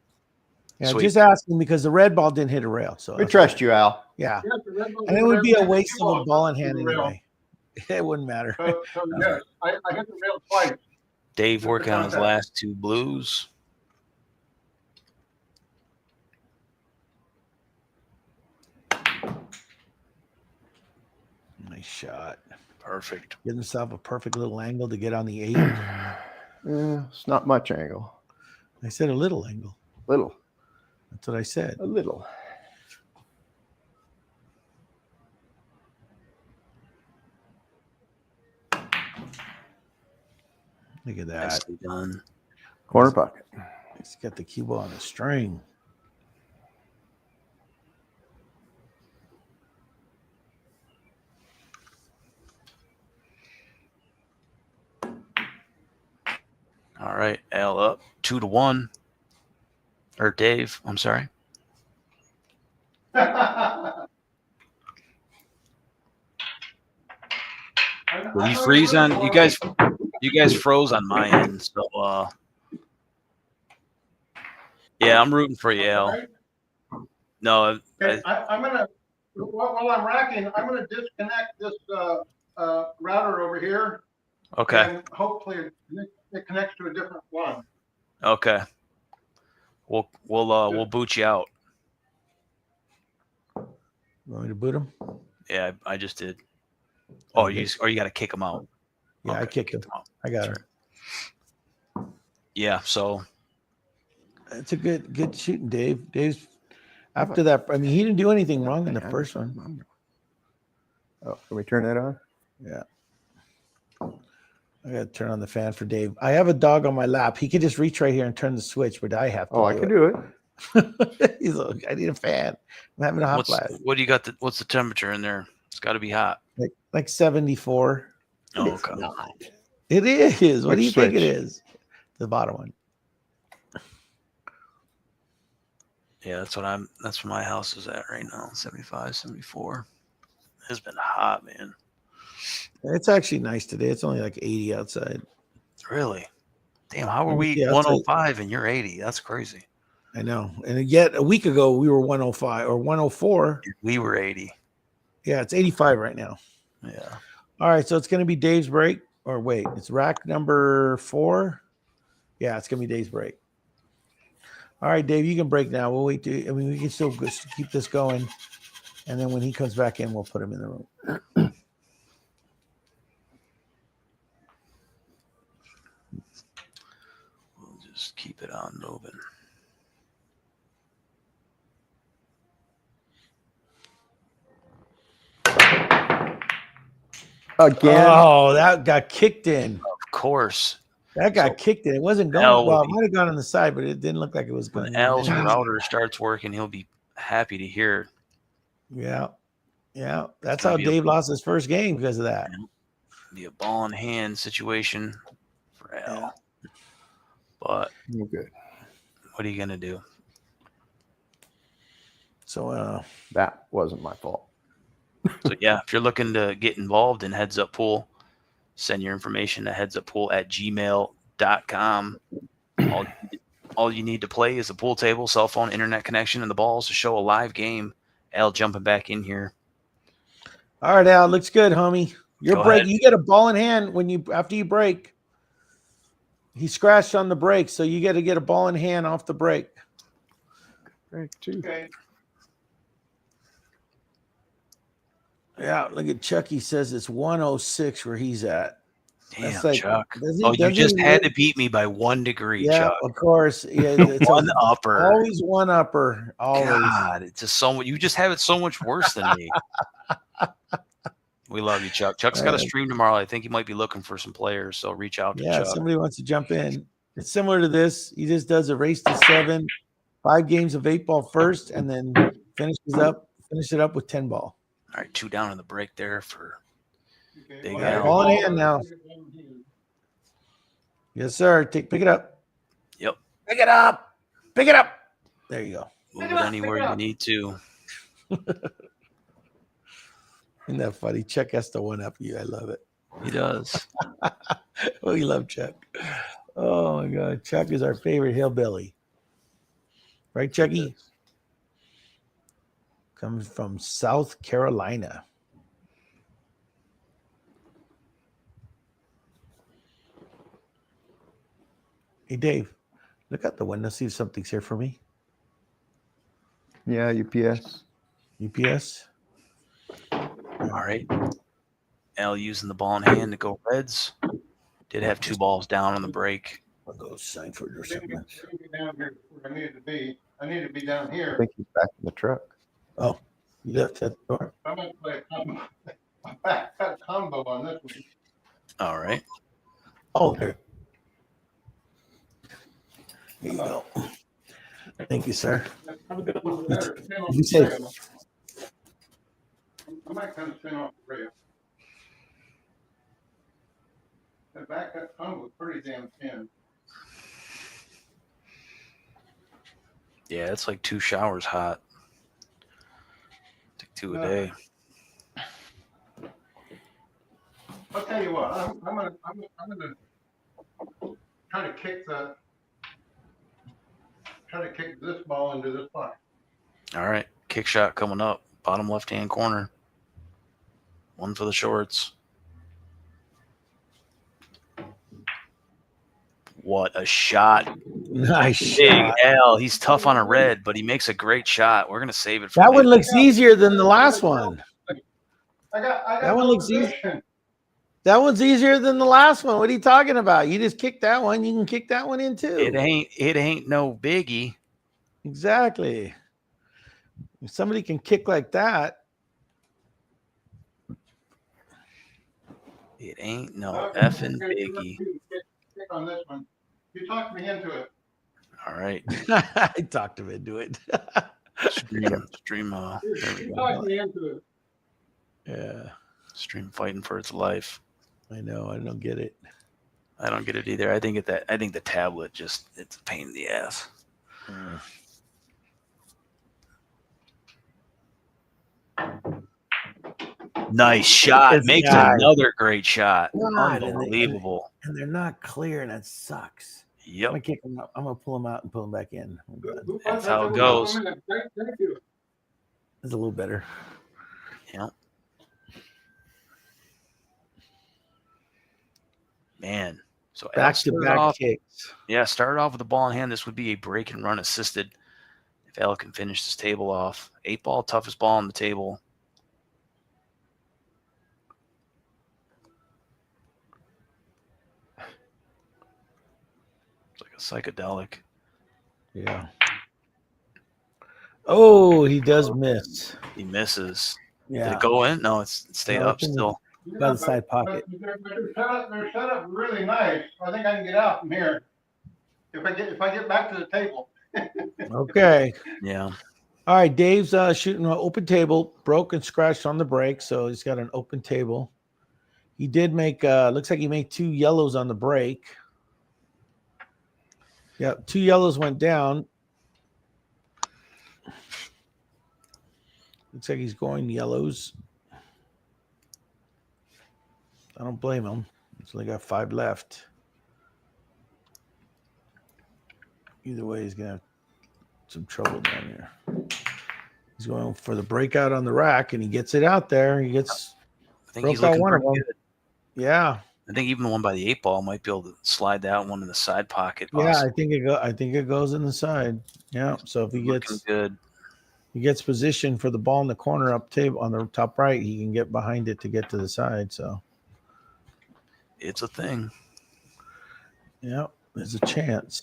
Yeah, Sweet. just asking because the red ball didn't hit a rail. So We that's trust fine. you, Al. Yeah. Yes, the red ball And it hit the would rail, be a and the waste cue of a ball in froze to hand the rail. anyway. It wouldn't matter. So yes, I hit the rail twice. Dave Just working on his contact. last 2 blues. Nice shot. Perfect. Give himself a perfect little angle to get on the 8. It's not much angle. I said a little angle. Little. That's what I said. A little. Look at that. Nicely done. Corner pocket. He's got the cue ball on a string. All right. Al up 2-1. Or Dave, I'm sorry. Did you freeze on you guys? You guys froze on my end, so yeah, I'm rooting for you, Al. No, Okay, I'm gonna while I'm racking, I'm gonna disconnect this router over here. okay, And hopefully it connects to a different one. okay. We'll boot you out. Want me to boot him? Yeah, I just did. Oh, you got to kick him out. Yeah, I kicked him. out. I got him. Yeah, so It's a good shooting, Dave. Dave's after that. I mean, he didn't do anything wrong in the first one. Oh, can we turn that on? Yeah. I got to turn on the fan for Dave. I have a dog on my lap. He could just reach right here and turn the switch, but I have to. Oh, I can do it. He's like, I need a fan. I'm having a hot blast. what do you got? What's the temperature in there? It's got to be hot. Like 74. Oh, It's okay. not. It is. What do you Which think it switch? is? The bottom one. Yeah, that's what my house is at right now. 75, 74. It's been hot, man. It's actually nice today. It's only like 80 outside. Really? Damn, how are we Yeah, 105 and you're 80? That's crazy. I know. And yet a week ago we were 105 or 104. We were 80. Yeah, it's 85 right now. Yeah. All right, so it's going to be Dave's break. Or wait, it's rack number 4. Yeah, it's going to be Dave's break. All right, Dave, you can break now. We'll wait. We can still keep this going. And then when he comes back in, we'll put him in the room. We'll just keep it on moving. Again. Oh, that got kicked in. Of course. That got kicked in. It wasn't going. Al will Well, it be- might have gone on the side, but it didn't look like it was going. When Al's router starts working, he'll be happy to hear. Yeah. Yeah. That's gonna how be Dave lost his first game because of that. Be a ball in hand situation for Al. Yeah. But Oh, good. what are you gonna do? So That wasn't my fault. So yeah, if you're looking to get involved in Heads Up Pool, send your information to headsuppool@gmail.com. All you need to play is a pool table, cell phone, internet connection, and the balls to show a live game. Al jumping back in here. all right, Al, looks good, homie. Your Go break, ahead. you get a ball in hand after you break. He scratched on the break, so you got to get a ball in hand off the break. Break 2. Okay. Yeah, look at Chucky says it's 106 where he's at. Damn, That's like, Chuck. does he, Oh, you does just he, had to beat me by 1 degree, yeah, Chuck. of course. Yeah, it's One upper. always one upper. Always. God, it's just so much. You just have it so much worse than me. We love you, Chuck. Chuck's got a stream tomorrow. I think he might be looking for some players, so reach out to Yeah, Chuck. somebody wants to jump in. It's similar to this. He just does a race to 7, 5 games of 8-ball first, and then finish it up with 10-ball. All right, 2 down in the break there for Big All right, Al. ball in hand now. Yes, sir. Pick it up. Yep. Pick it up. Pick it up. There you go. Move it anywhere you need to. Isn't that funny? Chuck has to one up you. I love it. He does. We love Chuck. Oh my God. Chuck is our favorite hillbilly. Right, Chucky? Comes from South Carolina. Hey, Dave, look out the window. See if something's here for me. Yeah, UPS. UPS. All right. Al using the ball in hand to go Reds. Did have 2 balls down on the break. I'll go sign for it or something. Down here where I needed to be. I need to be down I here. think he's back in the truck. Oh, you left that door. I'm going to play a back cut combo on this one. All right. Oh, there. Here you go. Thank you, sir. You said- I might kind of spin off the rail. That back cut combo is pretty damn thin. Yeah, it's like 2 showers hot. Take 2 a day. I'll tell you what, I'm gonna try to kick this ball into this pocket. All right. Kick shot coming up. Bottom left-hand corner. 1 for the shorts. What a shot. Nice Big shot. L. He's tough on a red, but he makes a great shot. We're going to save it for That one later. looks easier than the last one. I got That one no looks easy. position. That one's easier than the last one. What are you talking about? You just kick that one. You can kick that one in too. It ain't no biggie. Exactly. If somebody can kick like that, It ain't no Okay, effing okay, biggie. Kick on this one. You talked me into it. All right. I talked him into it. Stream. There we You go. talked me into it. Yeah, Stream fighting for its life. I know. I don't get it. I don't get it either. I think the tablet it's a pain in the ass. Nice shot. This Makes guy. another great shot. God, and they- Unbelievable. And they're not clear, and that sucks. I'm Yep. gonna kick them out. I'm gonna pull them out and pull them back in. I'm good. That's how it goes. Thank you. It's a little better. Yep. Man. So Al Back to started back off- kicks. Yeah, started off with the ball in hand. This would be a break and run assisted if Al can finish this table off. 8-ball, toughest ball on the table. It's like a psychedelic. Yeah. Oh, he does miss. He misses. Did Yeah. it go in? No, it stayed No, up it's in the- still. By the side pocket. They're set up really nice. I think I can get out from here. If I get back to the table. Okay. Yeah. All right. Dave's shooting an open table, broke and scratched on the break, so he's got an open table. He did make. Looks like he made 2 yellows on the break. Yeah, 2 yellows went down. Looks like he's going yellows. I don't blame him. He's only got 5 left. Either way, he's gonna have some trouble down here. He's going for the breakout on the rack, and he gets it out there. He gets I think he's broke out looking one of pretty them. good. Yeah. I think even the one by the 8-ball might be able to slide that one in the side pocket. Yeah, Awesome. I think it goes in the side. Yeah. So if he Looking gets good. he gets position for the ball in the corner up table on the top right, he can get behind it to get to the side. So It's a thing. yeah, there's a chance.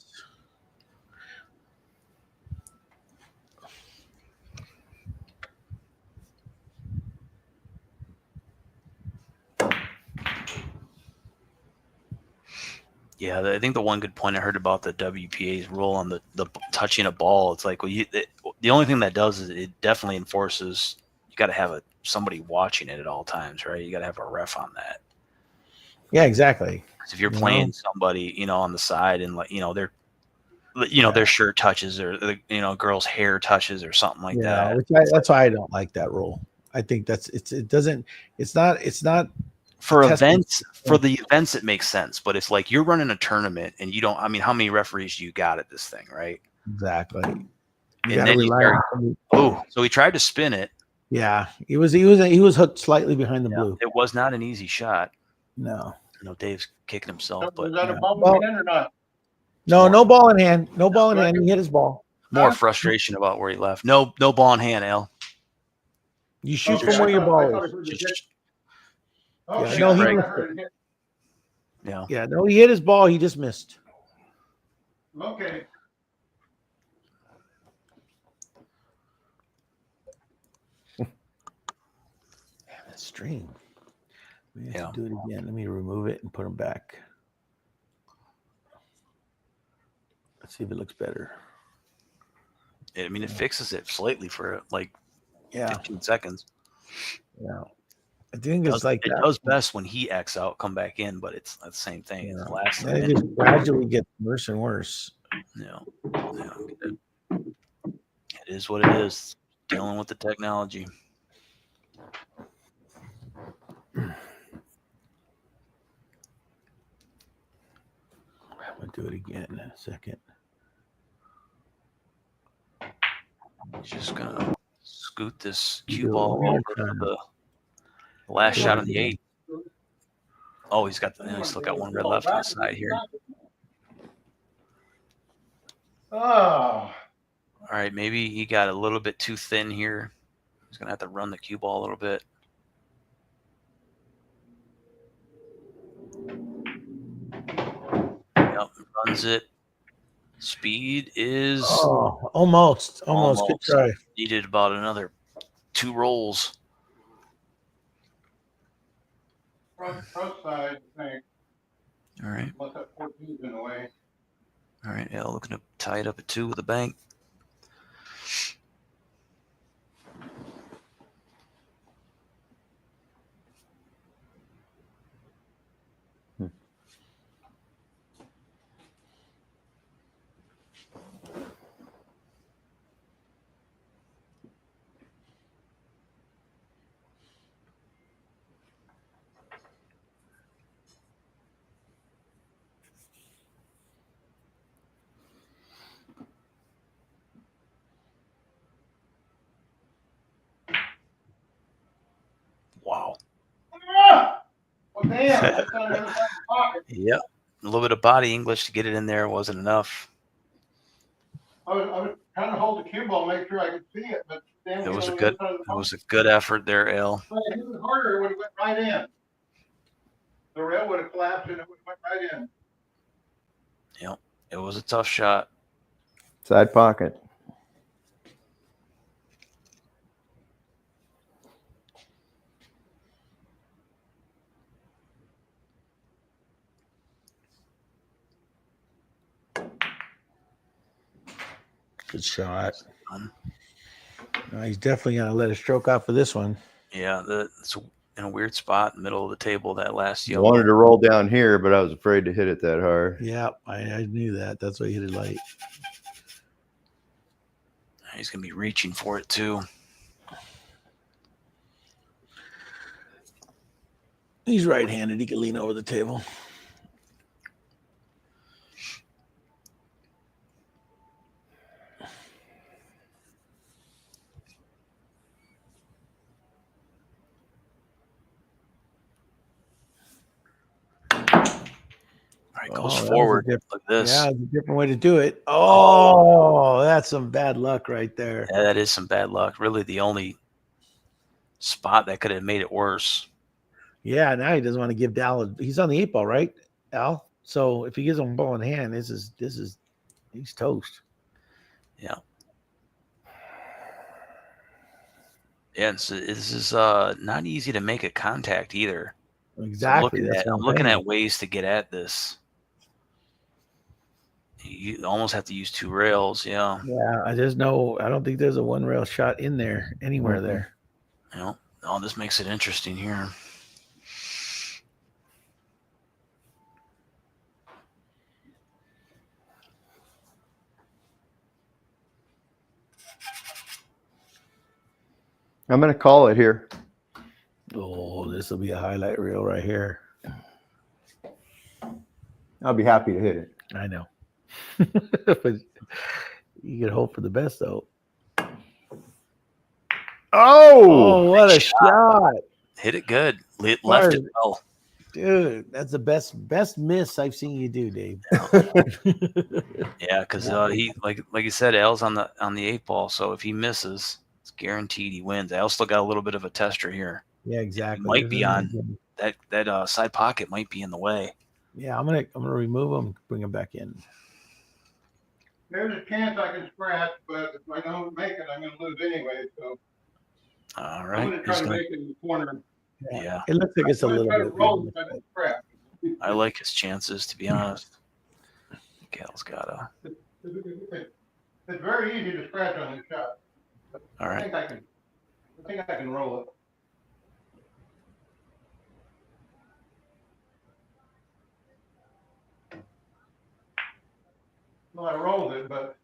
Yeah, I think the one good point I heard about the WPA's rule on the touching a ball, it's like, well, the only thing that does is it definitely enforces you got to have somebody watching it at all times, right? You got to have a ref on that. Yeah, exactly. 'Cause if you're playing somebody, on the side and their shirt touches or girl's hair touches or something like that. That's why I don't like that rule. I think it's not For testing. the events, it makes sense. But it's like you're running a tournament and you don't, how many referees do you got at this thing, right? Exactly. And then so he tried to spin it. Yeah, he was hooked slightly behind the blue. It was not an easy shot. No. I know Dave's kicking himself, Was but that a bubble hand or not? No ball in hand. No ball in hand. He hit his ball. more frustration about where he left. No ball in hand, Al. You shoot from where your ball is. Okay, no, he I missed heard it hit. Yeah. Yeah, no, he hit his ball. He just missed. Okay. That stream. We have to do it again. Let me remove it and put him back. Let's see if it looks better. It fixes it slightly for like 15 seconds. Yeah. I think it's like it that. does best when he X out, come back in, but it's the same thing. Yeah. It's last It just gradually gets worse and worse. It is what it is. Dealing with the technology. I'm gonna do it again in a second. He's just gonna scoot this cue ball over to the last shot of the 8. Oh, he's still got one red left on the side here. Oh. All right, maybe he got a little bit too thin here. He's gonna have to run the cue ball a little bit. Yep, runs it. Speed is almost. Good try. Needed about another 2 rolls. Front side, I think. All right. Must have 14s in the way. All right. Yeah, looking to tie it up at 2 with a bank. Wow. Well, damn, that's on the other side of the pocket. Yep. A little bit of body English to get it in there wasn't enough. I was trying to hold the cue ball, make sure I could see it, but damn, It was a good effort there, Al. If it was harder, it would have went right in. The rail would have collapsed and it would have went right in. Yep. It was a tough shot. Side pocket. Good shot. No, he's definitely gonna let a stroke out for this one. Yeah, it's in a weird spot, middle of the table. That last I yellow. wanted to roll down here, but I was afraid to hit it that hard. Yeah, I knew that. That's why he hit it light. He's gonna be reaching for it too. He's right-handed. He can lean over the table. right, Oh, goes that was a forward. diff- Look at this. Yeah, it's a different way to do it. Oh, that's some bad luck right there. Yeah, that is some bad luck. Really, the only spot that could have made it worse. Yeah, now he doesn't want to give Dal. He's on the 8 ball, right, Al? So if he gives him a ball in hand, he's toast. Yeah. Yeah, and so this is not easy to make a contact either. Exactly. That's what I'm looking saying. at ways to get at this. You almost have to use 2 rails. Yeah. Yeah, I don't think there's a 1 rail shot in there anywhere there. You know, oh, this makes it interesting here. I'm going to call it here. Oh, this will be a highlight reel right here. I'll be happy to hit it. I know. But you can hope for the best, though. Oh, what a shot. Hit it good. Left Word. it well. Dude, that's the best miss I've seen you do, Dave. Yeah, because he like you said, Al's on the 8 ball. So if he misses, it's guaranteed he wins. Al still got a little bit of a tester here. Yeah, exactly. It might be on that side pocket might be in the way. Yeah, I'm gonna remove him, bring him back in. There's a chance I can scratch, but if I don't make it, I'm going to lose anyway. So All I'm right. going to try to make it in the corner. Yeah. It looks like it's a I'm little going to bit. roll if I don't scratch. I like his chances, to be honest. Al's got a. It's very easy to scratch on this shot. All I right. think I can roll it. Well, I rolled it, but.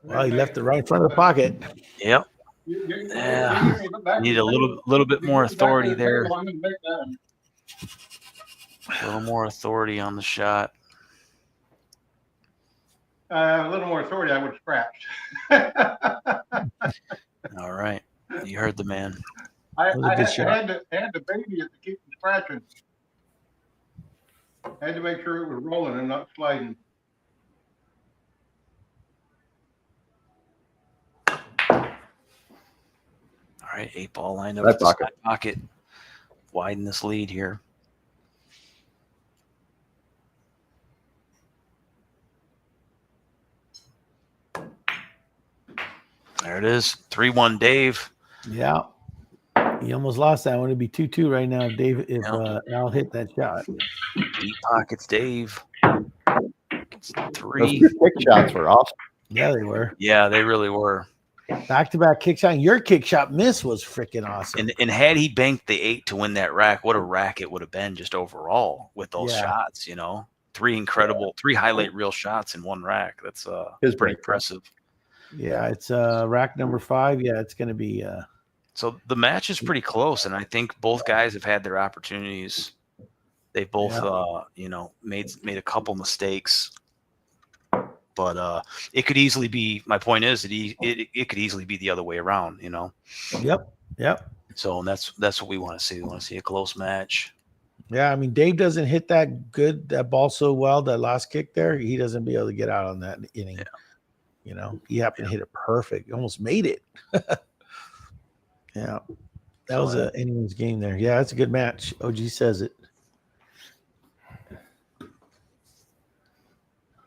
Well, he left it right in front of the pocket. Yep. Yeah. Need a little bit more authority there. A little more authority on the shot. A little more authority, I would have scratched. All right. You heard the man. I was a good shot. had to baby it to keep from scratching. I had to make sure it was rolling and not sliding. All right. 8 ball lined up Side at the pocket. side pocket. Widen this lead here. There it is. 3-1 Dave. Yeah. He almost lost that one. It'd be 2-2 right now if Al hit that shot. Deep pockets Dave. It's Those 3. 2 kick shots were awesome. Yeah, they were. Yeah, they really were. Back-to-back kick shot. Your kick shot miss was freaking awesome. And had he banked the 8 to win that rack, what a rack it would have been just overall with those shots, you know. 3 incredible, 3 highlight reel shots in 1 rack. That's pretty impressive. Yeah, it's rack number 5. Yeah, it's going to be So the match is pretty close, and I think both guys have had their opportunities. They both made a couple mistakes. But it could easily be. My point is that it could easily be the other way around, you know. Yep. So and that's what we want to see. We want to see a close match. Yeah, I mean, Dave doesn't hit that ball so well. That last kick there, he doesn't be able to get out on that inning. Yeah. You know, he happened to hit it perfect. He almost made it. Yeah, that was anyone's game there. Yeah, it's a good match. OG says it.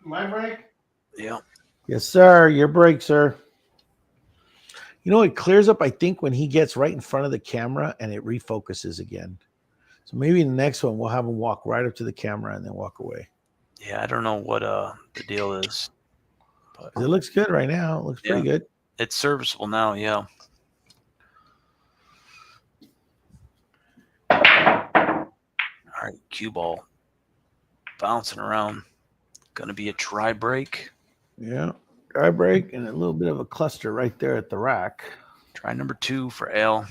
My break? Yeah. Yes, sir. Your break, sir. You know, it clears up, I think, when he gets right in front of the camera and it refocuses again. So maybe in the next one, we'll have him walk right up to the camera and then walk away. Yeah, I don't know what the deal is. But it looks good right now. It looks pretty good. It's serviceable now, yeah. All right, cue ball. Bouncing around. Going to be a try break. Yeah, dry break and a little bit of a cluster right there at the rack. Try number 2 for Al.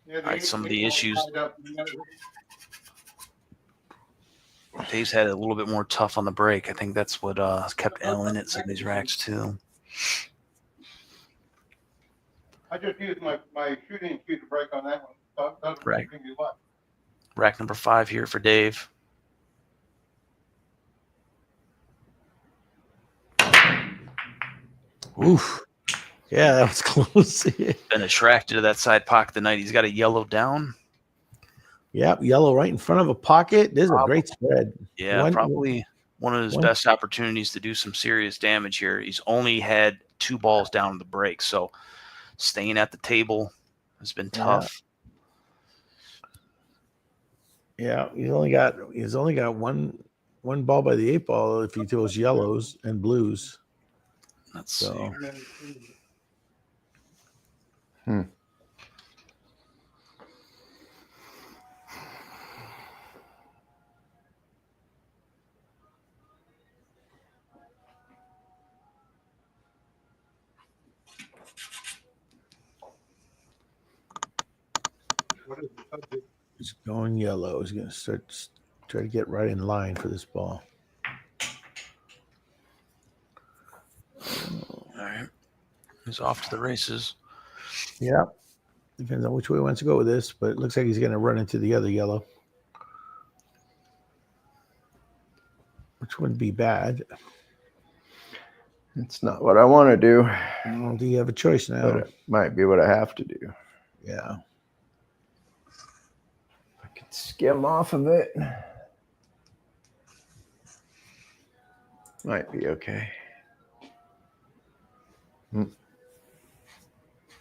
Yeah, All right, some of the issues. Dave's had it a little bit more tough on the break. I think that's what kept Al in it, some of these racks too. I just used my shooting cue to break on that one. So Right. Rack number 5 here for Dave. Oof. Yeah, that was close. Been attracted to that side pocket tonight. He's got a yellow down. Yep, yellow right in front of a pocket. This is a great spread. Yeah, probably one of his best opportunities to do some serious damage here. He's only had 2 balls down in the break, so staying at the table has been tough. Yeah, he's only got one ball by the 8 ball if he throws yellows and blues. Let's see. What is the subject? He's going yellow. He's going to try to get right in line for this ball. All right. He's off to the races. Yeah. Depends on which way he wants to go with this, but it looks like he's going to run into the other yellow, which wouldn't be bad. It's not what I want to do. Well, do you have a choice now? But it might be what I have to do. Yeah. I could skim off of it. Might be okay.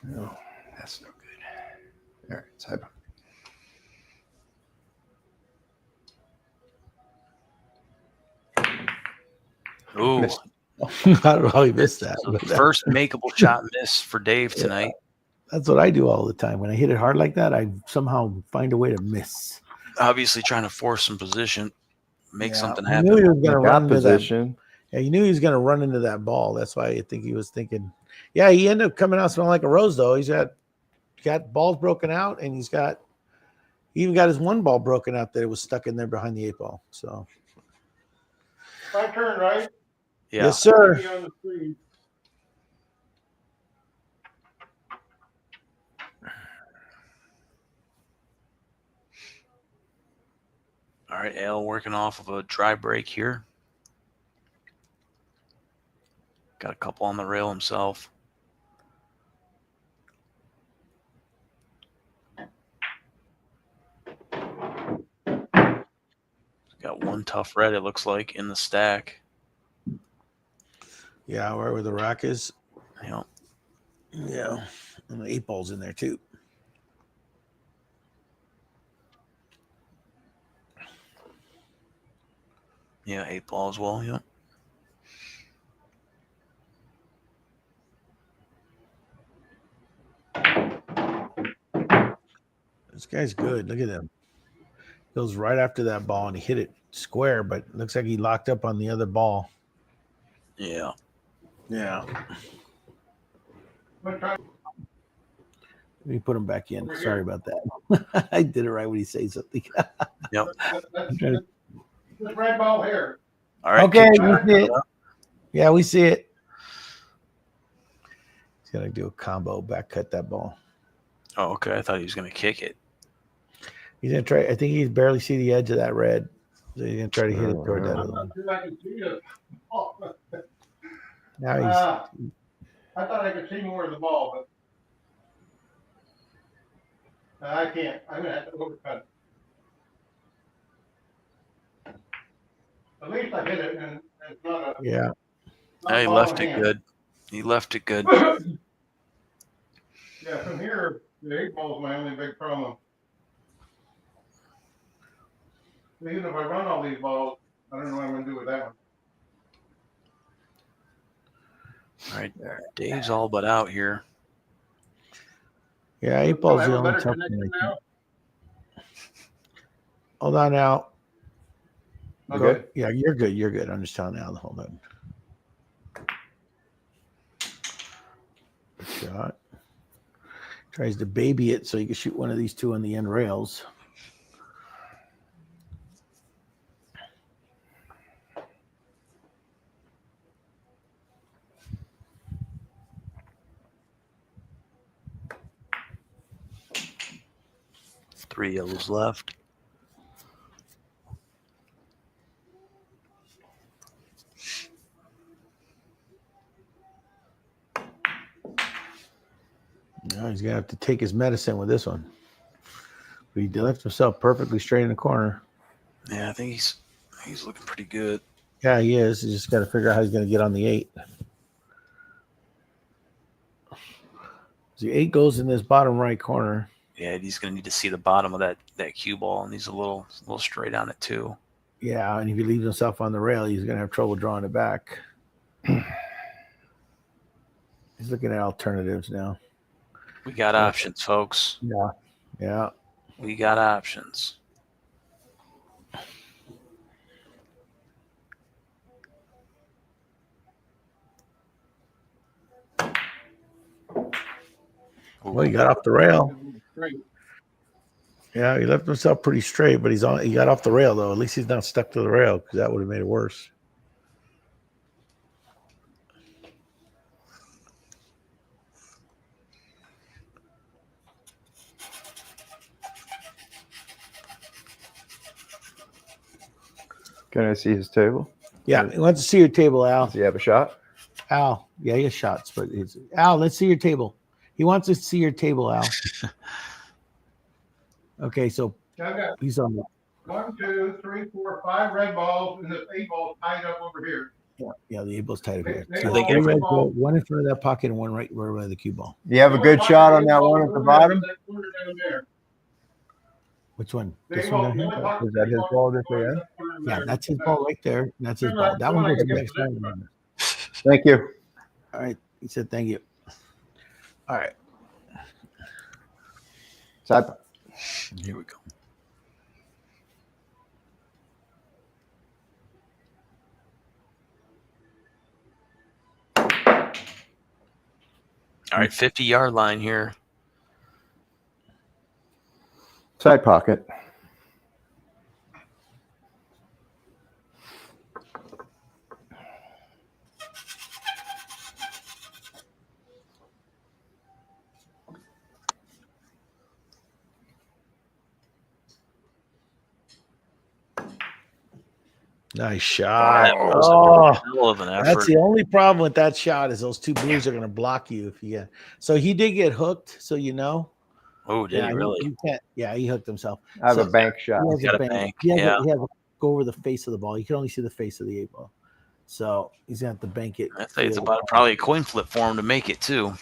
No, that's no good. All right, side. Ooh. Missed. I don't know how he missed that. So the first makeable shot miss for Dave tonight. That's what I do all the time. When I hit it hard like that, I somehow find a way to miss. Obviously trying to force some position, make something He happen. knew he was going to run into position. that. Yeah, he knew he was going to run into that ball. That's why I think he was thinking. Yeah, he ended up coming out smelling like a rose, though. He's got balls broken out, and he even got his one ball broken out that it was stuck in there behind the 8 ball. So, My turn, right? Yeah. Yes, sir. Be on the screen. All right, Al working off of a dry break here. Got a couple on the rail himself. Got one tough red, it looks like, in the stack. Yeah, right where the rock is. Yeah. Yeah, and the 8 ball's in there too. Yeah, 8 ball as well. Yeah. This guy's good. Look at him. Goes right after that ball, and he hit it square, but it looks like he locked up on the other ball. Yeah. Yeah. What time? Let me put him back in. Sorry about that. I did it right when he says something. Yep. This red ball here. All right. Okay, kick we back. see it. Yeah, we see it. He's gonna do a combo, back cut that ball. Oh, okay. I thought he was going to kick it. He's gonna try. I think he barely see the edge of that red, so he's gonna try to hit it toward that other one. I can see it. Oh. Now I thought I could see more of the ball, but I can't. I'm gonna have to overcut it. At least I hit it, and it's not a. yeah. Yeah, he left it good. He left it good. Yeah, from here, the 8 ball is my only big problem. Even if I run all these balls, I don't know what I'm gonna do with that one. All right. Dave's all but out here. Yeah, 8 Do I ball's have the a only better tough connection one. now? Hold on now. You Go- good? Yeah, you're good. You're good. I'm just telling Al to hold on. Good shot. Tries to baby it so you can shoot one of these 2 on the end rails. Three yellows left. No, he's gonna have to take his medicine with this one. But he left himself perfectly straight in the corner. Yeah, I think he's looking pretty good. Yeah, he is. He's just got to figure out how he's going to get on the 8. The 8 goes in this bottom right corner. Yeah, he's going to need to see the bottom of that cue ball, and he's a little straight on it too. Yeah, and if he leaves himself on the rail, he's going to have trouble drawing it back. He's looking at alternatives now. We got options, folks. Yeah. We got options. Well, he got off the rail. Great. Yeah, he left himself pretty straight, but he got off the rail though. At least he's not stuck to the rail because that would have made it worse. Can I see his table? Yeah, he wants to see your table, Al. Does he have a shot? Al, yeah, he has shots, but it's Al. Let's see your table. He wants to see your table, Al. Okay, so I've got he's on the 1, 2, 3, 4, 5 red balls, and the 8 ball tied up over here. yeah, the 8 ball's tight over here. They So all three red ball. ball, one in front of that pocket and one right by the cue ball. You have a good shot on that one at the bottom? That corner down there. Which one? The This 8 one ball, down the here? only pocket Is that his ball ball this way, that corner Yeah, there. that's his ball right there. That's his ball. That one goes to the next one. Thank you. All right. He said thank you. All right. Side. Here we go. All right, 50-yard line here. Side pocket. Nice shot. That was Oh, a hell of an effort. that's the only problem with that shot is those two blues are going to block you if you. So he did get hooked. So you know. Oh, did he really? You can't. Yeah, he hooked himself. I have So- a bank shot. He has got a a bank. bank, He has yeah. he has to go over the face of the ball. You can only see the face of the 8 ball. So he's going to have to bank it. I think it's about probably a coin flip for him to make it too.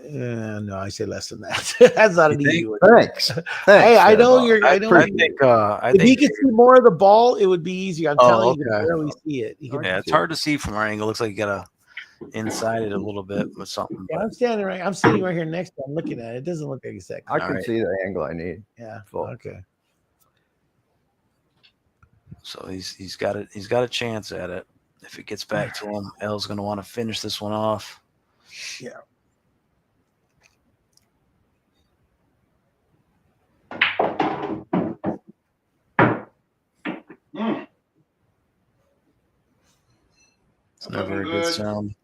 No, I say less than that. That's not an You easy think? one. Thanks. Hey, I know Bob. you're. I know. I think. I If he think. could see more of the ball, it would be easier. I'm Oh, telling you, you okay. can barely see it. He can, Yeah, it's hard to see from our angle. Looks like you gotta inside it a little bit with something. yeah, But I'm sitting right here next to him, looking at it. It doesn't look like a second. I can Alright. see the angle I need. Yeah. Full. Okay. so he's got it. He's got a chance at it. If it gets back to him, L's going to want to finish this one off. Yeah. Mm, It's never a good Good. sound.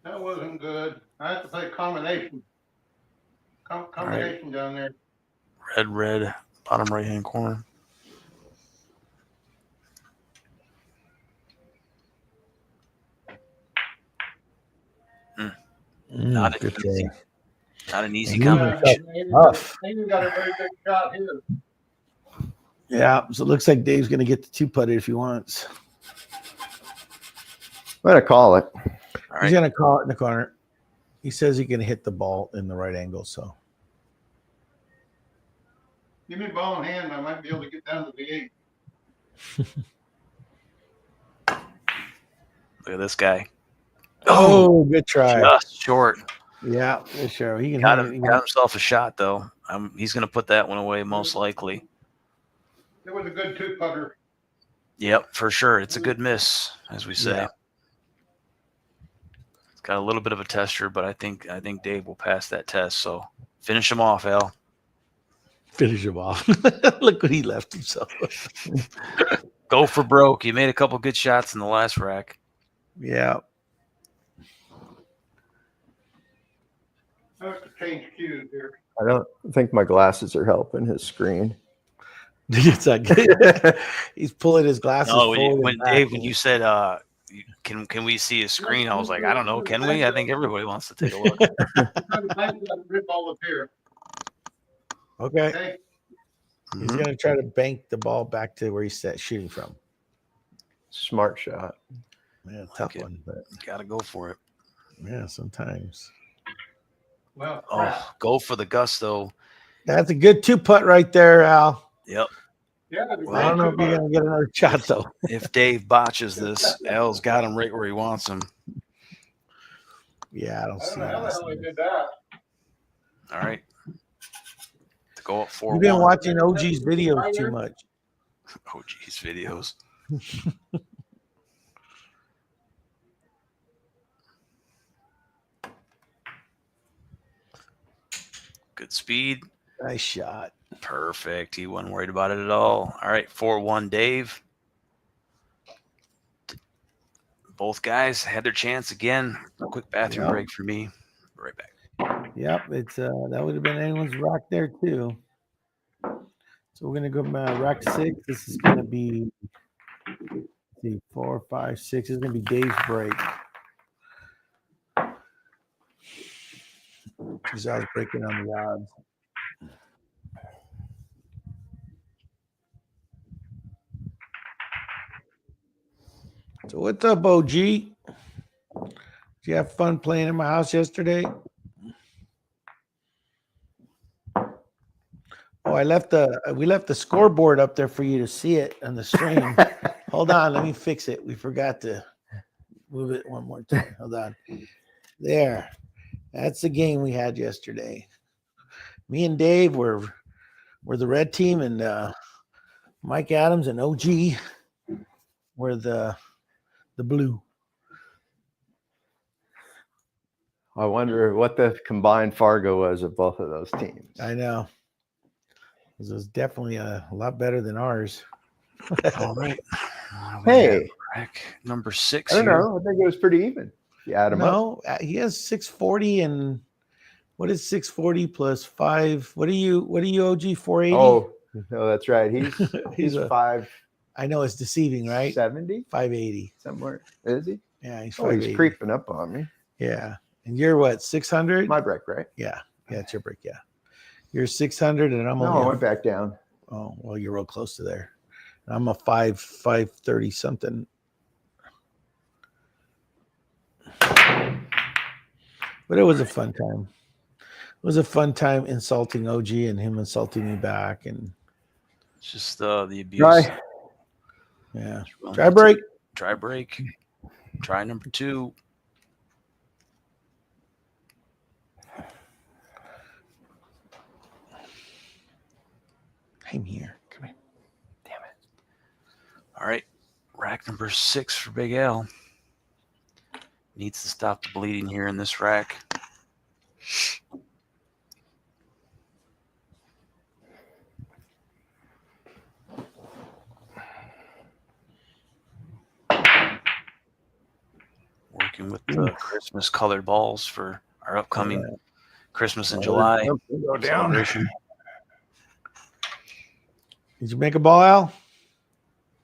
that wasn't good. I have to play combination. Combination down there. Red, bottom right hand corner. Not an good easy, thing. not an easy And combination. Tough. Maybe got a very good shot here. Yeah. So it looks like Dave's going to get the 2 putted if he wants. I'm gonna call it. All He's right. going to call it in the corner. He says he can hit the ball in the right angle. So Give me a ball in hand. I might be able to get down to the 8. Look at this guy. oh, good try. Just short. Yeah, for sure. He can Got hit him. it. Got himself a shot though. He's going to put that one away most likely. It was a good 2-putter. Yep, for sure. It's a good miss, as we say. Yeah. It's got a little bit of a tester, but I think Dave will pass that test. So finish him off, Al. Finish him off. Look what he left himself. Go for broke. You made a couple good shots in the last rack. Yeah. I have to change cues here. I don't think my glasses are helping his screen. It's like he's pulling his glasses No, forward when and back. Dave, when you said can we see a screen? I was like, I don't know. Can we? I think everybody wants to take a look. Rip ball up here. Okay. Okay. He's Mhm. going to try to bank the ball back to where he's shooting from. Smart shot. Yeah, Like tough it. one, but Gotta go for it. yeah, sometimes. Well, crap. Oh, go for the gusto. That's a good 2-putt right there, Al. Yep. Yeah, the Well, I don't know if great you're going to get another shot, though. If Dave botches this, Al's got him right where he wants him. Yeah, I don't I see don't know how the that. hell he did that. All right. To go up 4-1. You've been watching OG's videos too much. Oh, geez, videos. Good speed. Nice shot. Perfect. He wasn't worried about it at all. All right, 4-1 Dave. Both guys had their chance again. Quick bathroom Yep. break for me. Right back. Yep, it's that would have been anyone's rock there too. So we're gonna go rack 6. This is gonna be let's see 4, 5, 6. This is gonna be Dave's break. Because I was breaking on the odds. So what's up, OG? Did you have fun playing in my house yesterday? Oh, we left the scoreboard up there for you to see it on the stream. Hold on, let me fix it. We forgot to move it one more time. Hold on. There. That's the game we had yesterday. Me and Dave were the red team, and Mike Adams and OG were the blue. I wonder what the combined Fargo was of both of those teams. I know. This was definitely a lot better than ours. All right. Hey, Rack number 6 I don't here. know. I think it was pretty even. You add them up. No, he has 640, and what is 640 plus 5? What are you OG 480? Oh, no, that's right. He's He's a- 570 I know it's deceiving, right? 580. somewhere. Is he? Yeah, he's Oh, 580. he's creeping up on me. Yeah. And you're what, 600? My break, right? Yeah. Yeah, it's your break. Yeah. You're 600 and I'm No, I only went back down. oh, well, you're real close to there. I'm a 530 something. But it was a fun time. It was a fun time insulting OG and him insulting me back. And It's just the abuse. Try. yeah. Well, Try break. Try break. Try number 2. I'm here. Come here. Damn it. All right. Rack number 6 for Big Al. Needs to stop the bleeding here in this rack. Working with the Christmas colored balls for our upcoming Christmas in July Go down. celebration. Did you make a ball, Al?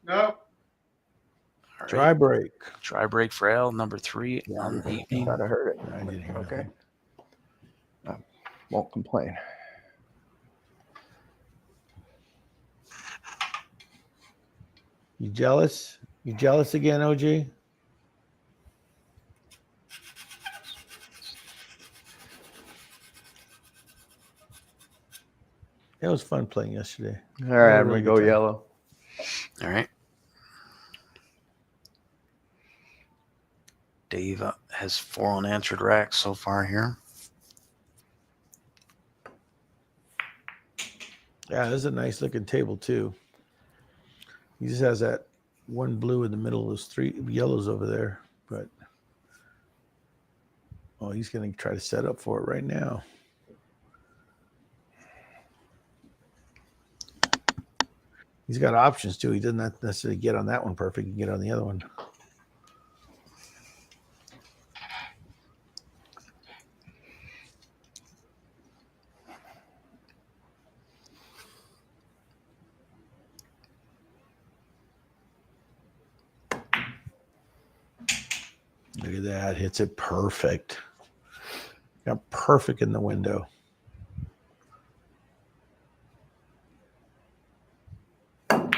No. All right. Try break. Try break for Al, number 3 on the I evening. thought I heard it. I didn't hear Okay. nothing. Won't complain. You jealous? You jealous again, OG? It was fun playing yesterday. All right, I'm really going to go good time. yellow. All right. Dave has 4 unanswered racks so far here. Yeah, this is a nice looking table too. He just has that one blue in the middle of those 3 yellows over there. But oh, he's going to try to set up for it right now. He's got options too. He doesn't have to necessarily get on that one perfect. He can get on the other one. Look at that. Hits it perfect. Got perfect in the window. All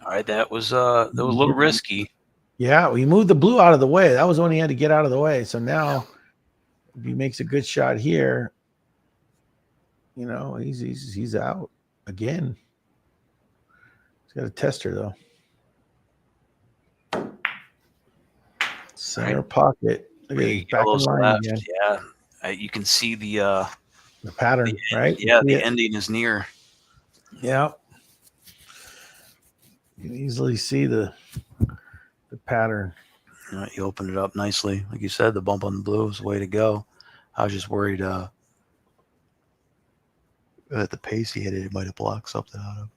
right, that was a little risky. Yeah, we moved the blue out of the way. That was when he had to get out of the way. So now, if he makes a good shot here, you know, he's out again. He's got a tester though. Center pocket. Look at it, back in line left. again. Yeah, you can see the pattern, right? Yeah, the ending is near. Yeah, you can easily see the pattern. All right, you opened it up nicely, like you said. The bump on the blue is the way to go. I was just worried at the pace he hit it might have blocked something out of.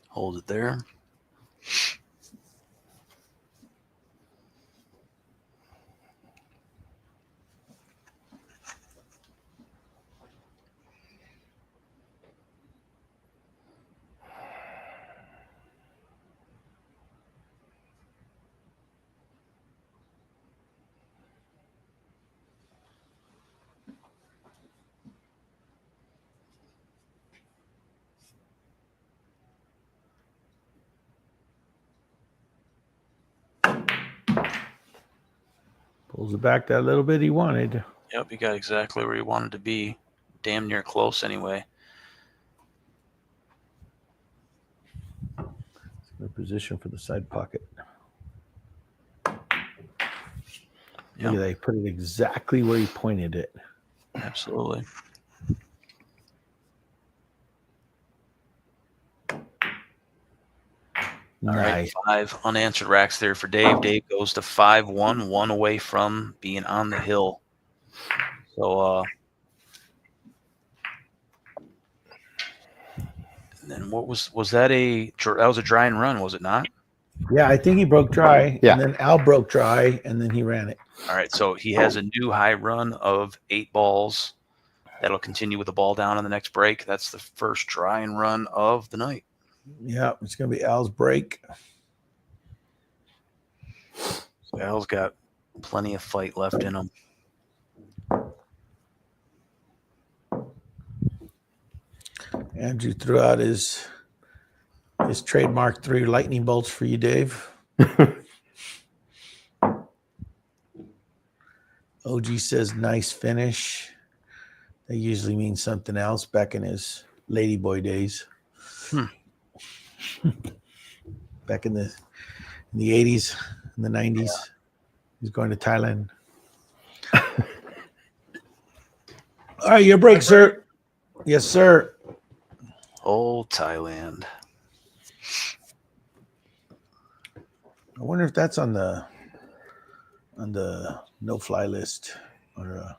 Hold it there. Pulls it back that little bit he wanted. Yep, he got exactly where he wanted to be. Damn near close anyway. The position for the side pocket. Yep. Look at that. He put it exactly where he pointed it. Absolutely. All right, 5 unanswered racks there for Dave. Dave goes to 5-1, 1 away from being on the hill. So, and then what was that? That was a dry and run, was it not? Yeah, I think he broke dry. Yeah. And then Al broke dry, and then he ran it. All right, so he has a new high run of 8 balls. That'll continue with the ball down on the next break. That's the first dry and run of the night. Yeah, it's going to be Al's break. So Al's got plenty of fight left in him. Andrew threw out his trademark 3 lightning bolts for you, Dave. OG says nice finish. That usually means something else back in his ladyboy days. Back in the 80s, in the 90s. He's going to Thailand. All right, your break, sir. Yes, sir. Old Thailand. I wonder if that's on the no-fly list or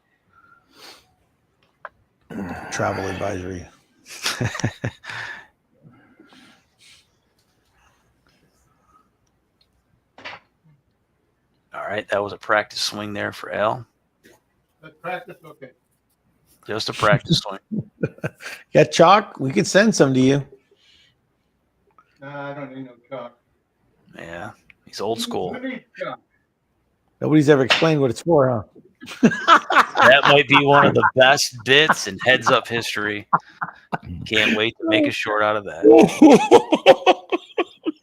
travel advisory. All right, that was a practice swing there for Al. Let's practice. Okay. Just a practice swing. Got chalk? We could send some to you. Nah, I don't need no chalk. Yeah, he's old school. Who needs chalk? Nobody's ever explained what it's for, huh? That might be one of the best bits in heads up history. Can't wait to make a short out of that.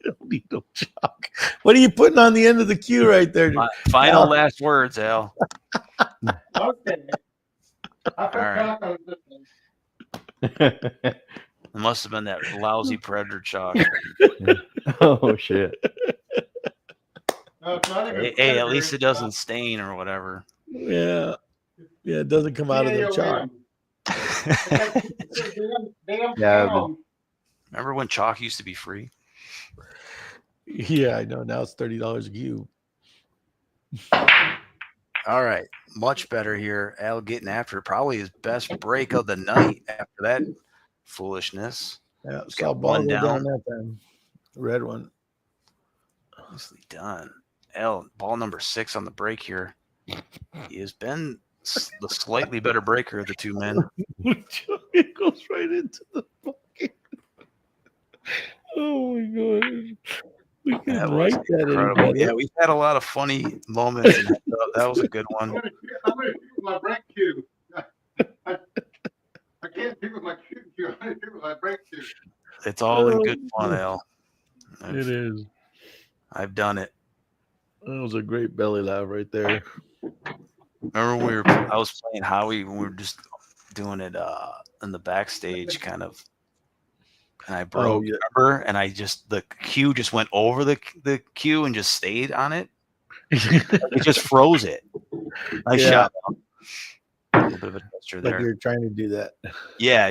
Don't need no chalk. What are you putting on the end of the cue right there? Final last words, Al. Okay. I put All right. chalk on this one. It must have been that lousy Predator chalk. Oh shit. No, it's not even Hey, at Predator, least it it's doesn't stain or whatever. Yeah. Yeah, it doesn't come out of the chalk. Yeah, Remember when chalk used to be free? Yeah, I know. Now it's $30 a cube. All right, much better here. Al getting after it. Probably his best break of the night after that foolishness. Yeah, He's saw got ball one go down. that time. The red one. Nicely done. L, ball number 6 on the break here. He has been the slightly better breaker of the two men. It goes right into the bucket. Oh my god. We can That write was that in incredible. better. Yeah, we've had a lot of funny moments. And that was a good I'm one. gonna shoot with my break cue. I can't shoot with my shooting cue. I'm gonna shoot with my break cue. It's all in good fun, Al. It is. I've done it. That was a great belly laugh right there. Remember when I was playing Howie when we were just doing it in the backstage kind of, and I broke, yeah. remember? And the cue just went over the cue and just stayed on it. It just froze it. Nice shot. A little bit of a gesture Like there. you're trying to do that. Yeah,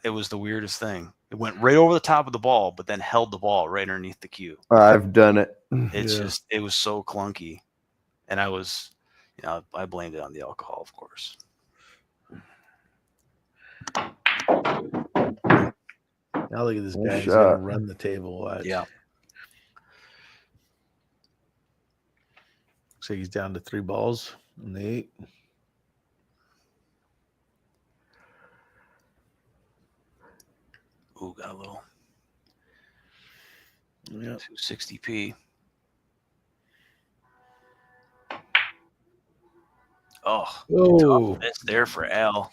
it was the weirdest thing. It went right over the top of the ball, but then held the ball right underneath the cue. I've done it. It was so clunky. And I was, I blamed it on the alcohol, of course. Now look at this Nice guy. He's shot. gonna run the table. Watch. Yeah. Looks like he's down to 3 balls on the 8. Ooh, got a little Yeah. 260p. Oh, Oh, tough miss there for Al.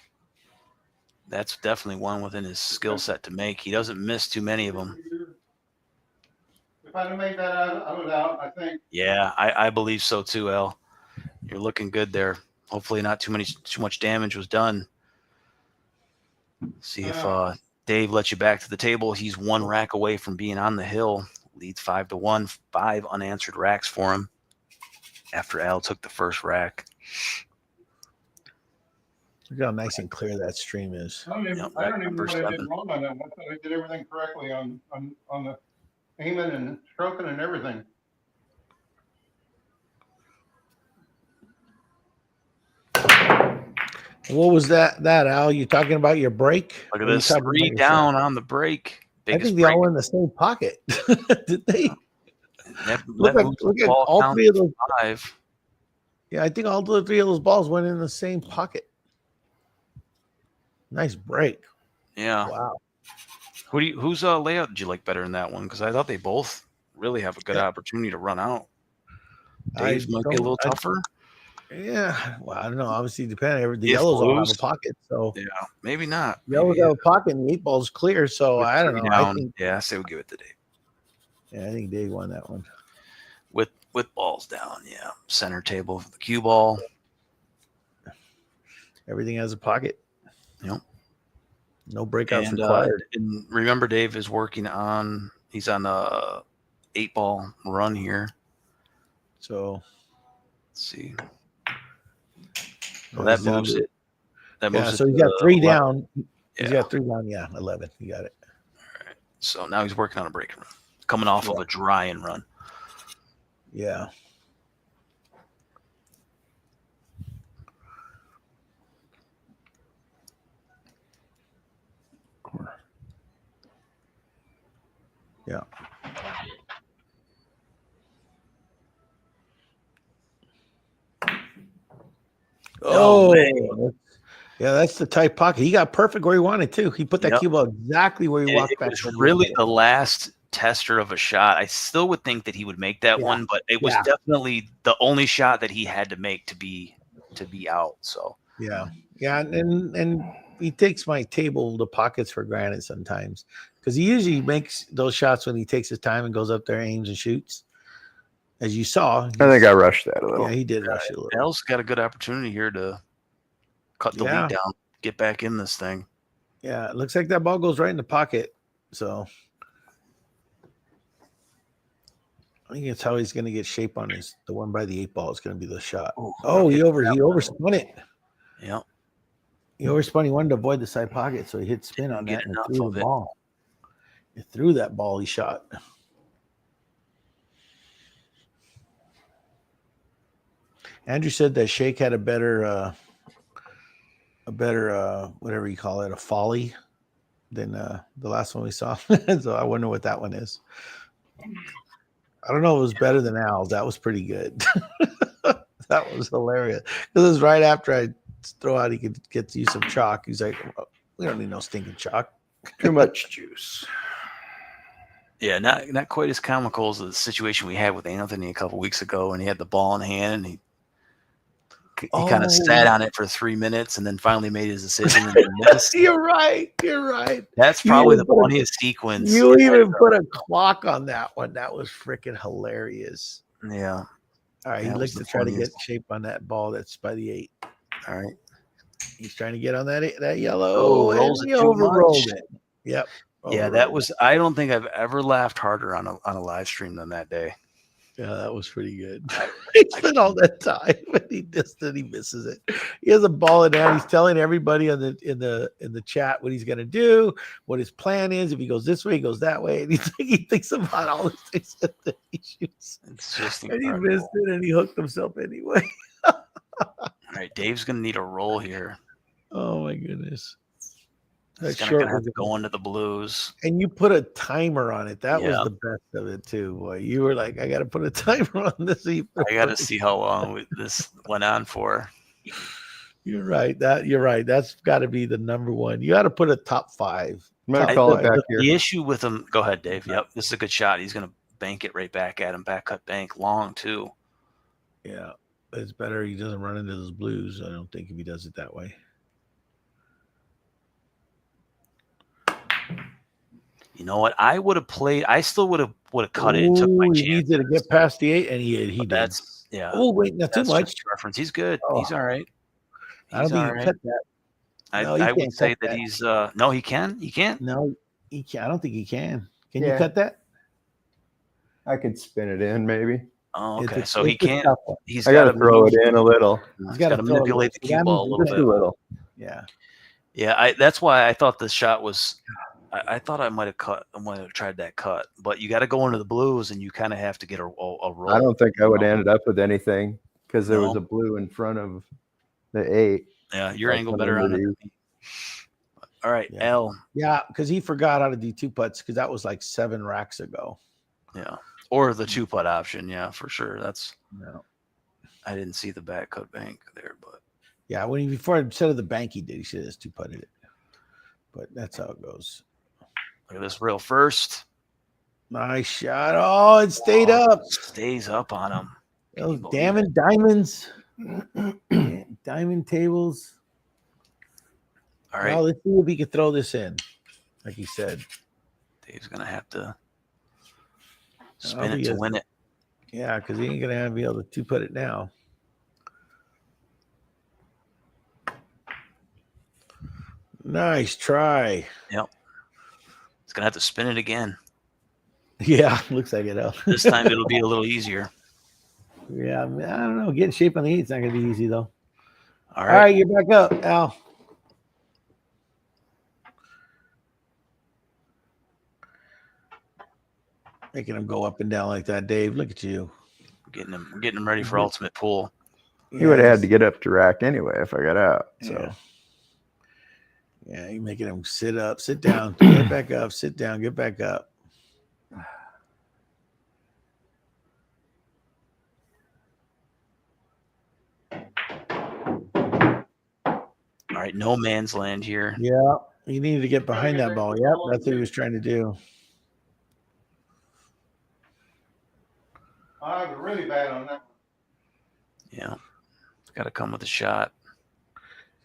That's definitely one within his skill set to make. He doesn't miss too many of them. If I'd have made that, I would out. I think. Yeah, I believe so too, Al. You're looking good there. Hopefully, not too much damage was done. See if Dave lets you back to the table. He's 1 rack away from being on the hill. Leads 5-1. 5 unanswered racks for him after Al took the first rack. look how nice and clear that stream is. I don't even know number what I did 7. wrong on that. I thought I did everything correctly on the aiming and stroking and everything. What was that, Al? You talking about your break? Look at Or you this. talking about 3 your down shot? on the break. I Biggest think they break. all were in the same pocket. Did they? Look Look at all 3 of those. 5. Yeah, I think all 3 of those balls went in the same pocket. Nice break. Yeah. Wow. Whose layout did you like better in that one? Because I thought they both really have a good opportunity to run out. Dave's might be a little tougher. Yeah. Well, I don't know. Obviously, depending. The If yellows all have blues- a pocket. So Yeah, maybe not. yellows Maybe, have a pocket and the 8 ball's clear. So with I don't 3 know. down. I think, I say we'll give it to Dave. yeah, I think Dave won that one. With balls down, yeah. Center table for the cue ball. Everything has a pocket. Yep. No breakouts And, required. and remember, Dave is he's on a 8-ball run here. So Let's see. Well, that moves it. That moves yeah, it so he's to got 3 11. down. He's Yeah. got 3 down. Yeah, 11. You got it. All right. So now he's working on a break run. Coming off of a dry and run. Yeah. Yeah. Oh, man. Yeah, that's the tight pocket. He got perfect where he wanted to. He put that Yep. cue ball exactly where he walked It back. was really the last tester of a shot. I still would think that he would make that Yeah. one, but it was definitely the only shot that he had to make to be out. So Yeah, and he takes my table, the pockets for granted sometimes because he usually makes those shots when he takes his time and goes up there, aims and shoots. As you saw, I think I rushed that a little. yeah, he did rush it a little. Al's got a good opportunity here to cut the lead down, get back in this thing. Yeah, it looks like that ball goes right in the pocket. So I think it's how he's going to get shape on the one by the 8 ball is going to be the shot. Oh, he overspun it. Yeah. He overspun. He wanted to avoid the side pocket, so he hit spin on that and threw the ball. He threw that ball he shot. Andrew said that Shake had a better whatever you call it, a folly than the last one we saw. So I wonder what that one is. I don't know if it was better than Al's. That was pretty good. That was hilarious. This is right after I throw out he could get you some chalk. He's like, well, we don't need no stinking chalk. Too much juice. Yeah, not quite as comical as the situation we had with Anthony a couple weeks ago, and he had the ball in hand, and he kind of sat on it for 3 minutes, and then finally made his decision. And missed. You're right. You're right. That's probably the funniest sequence. You even put a clock on that one. That was freaking hilarious. Yeah. All right, he looks to try to get shape on that ball that's by the 8. All right. He's trying to get on that yellow. Oh, rolls and it he too overrolled much. it. Yep. Yeah, that was. I don't think I've ever laughed harder on a live stream than that day. Yeah, that was pretty good. He spent all that time, and he misses it. He has a ball in hand. He's telling everybody in the chat what he's gonna do, what his plan is. If he goes this way, he goes that way, and he thinks about all the things that he shoots. It's just And he incredible. missed it, and he hooked himself anyway. All right, Dave's gonna need a roll here. Oh my goodness. He's That gonna short have was to go into the blues. And you put a timer on it. That was Yeah. the best of it too, boy. You were like, I got to put a timer on this. I got to see how long this went on for. You're right. You're right. That's got to be the number one. You got to put a top 5. I'm going to Top call it five. back here. The issue with him. Go ahead, Dave. Yep, this is a good shot. He's gonna bank it right back at him. Back cut bank long too. Yeah, it's better he doesn't run into those blues. I don't think if he does it that way. You know what? I would have played. I still would have cut it and took my Ooh, chance. he needs it to get past the 8, and he did. That's yeah. Oh wait, not too That's much. just reference. He's good. Oh. He's all right. I don't think he cut that. No, he I would can't say cut that that. he's no, he can. He can't. No, he can't. I don't think he can. Can Yeah. you cut that? I could spin it in maybe. Oh, It's okay. a- So he it's a can't. tough one. He's I got got to throw it in a little. He's gotta got to throw it a manipulate the little. cue ball a little Just bit. a little. Yeah. Yeah, that's why I thought the shot was. I thought I might have cut. I might have tried that cut, but you got to go into the blues, and you kind of have to get a roll. I don't think I would have ended up with anything because there was No. a blue in front of the 8. Yeah, your That's angle what better I'm on gonna it. All right, Yeah. L. Yeah, because he forgot how to do 2 putts because that was like 7 racks ago. Yeah, or the 2-putt option. Yeah, for sure. That's. No. I didn't see the back cut bank there, but Yeah, when before instead of the bank he did, he should have just 2-putted it. But that's how it goes. look at this real first. Nice shot. Oh, it stayed up. Stays up on him. Can you Those believe damn it? diamonds. Diamond tables. All right, Well, let's see if he can throw this in, like he said. Dave's gonna have to Oh, spin he it to is. win it. Yeah, because he ain't gonna be able to 2-put it now. Nice try. He's gonna have to spin it again. Yeah, looks like it. Out. This time it'll be a little easier. Yeah, I don't know. Getting shape on the 8's not gonna be easy though. All All right. right, you're back up, Al. Making him go up and down like that, Dave. Look at you. Getting him ready for ultimate pool. He would have had to get up to rack anyway if I got out. So yeah, you're making him sit up, sit down, get back up, sit down, get back up. All right, no man's land here. Yeah, he needed to get behind that ball. Yep, that's what he was trying to do. I was really bad on that one. Yeah, it's got to come with a shot.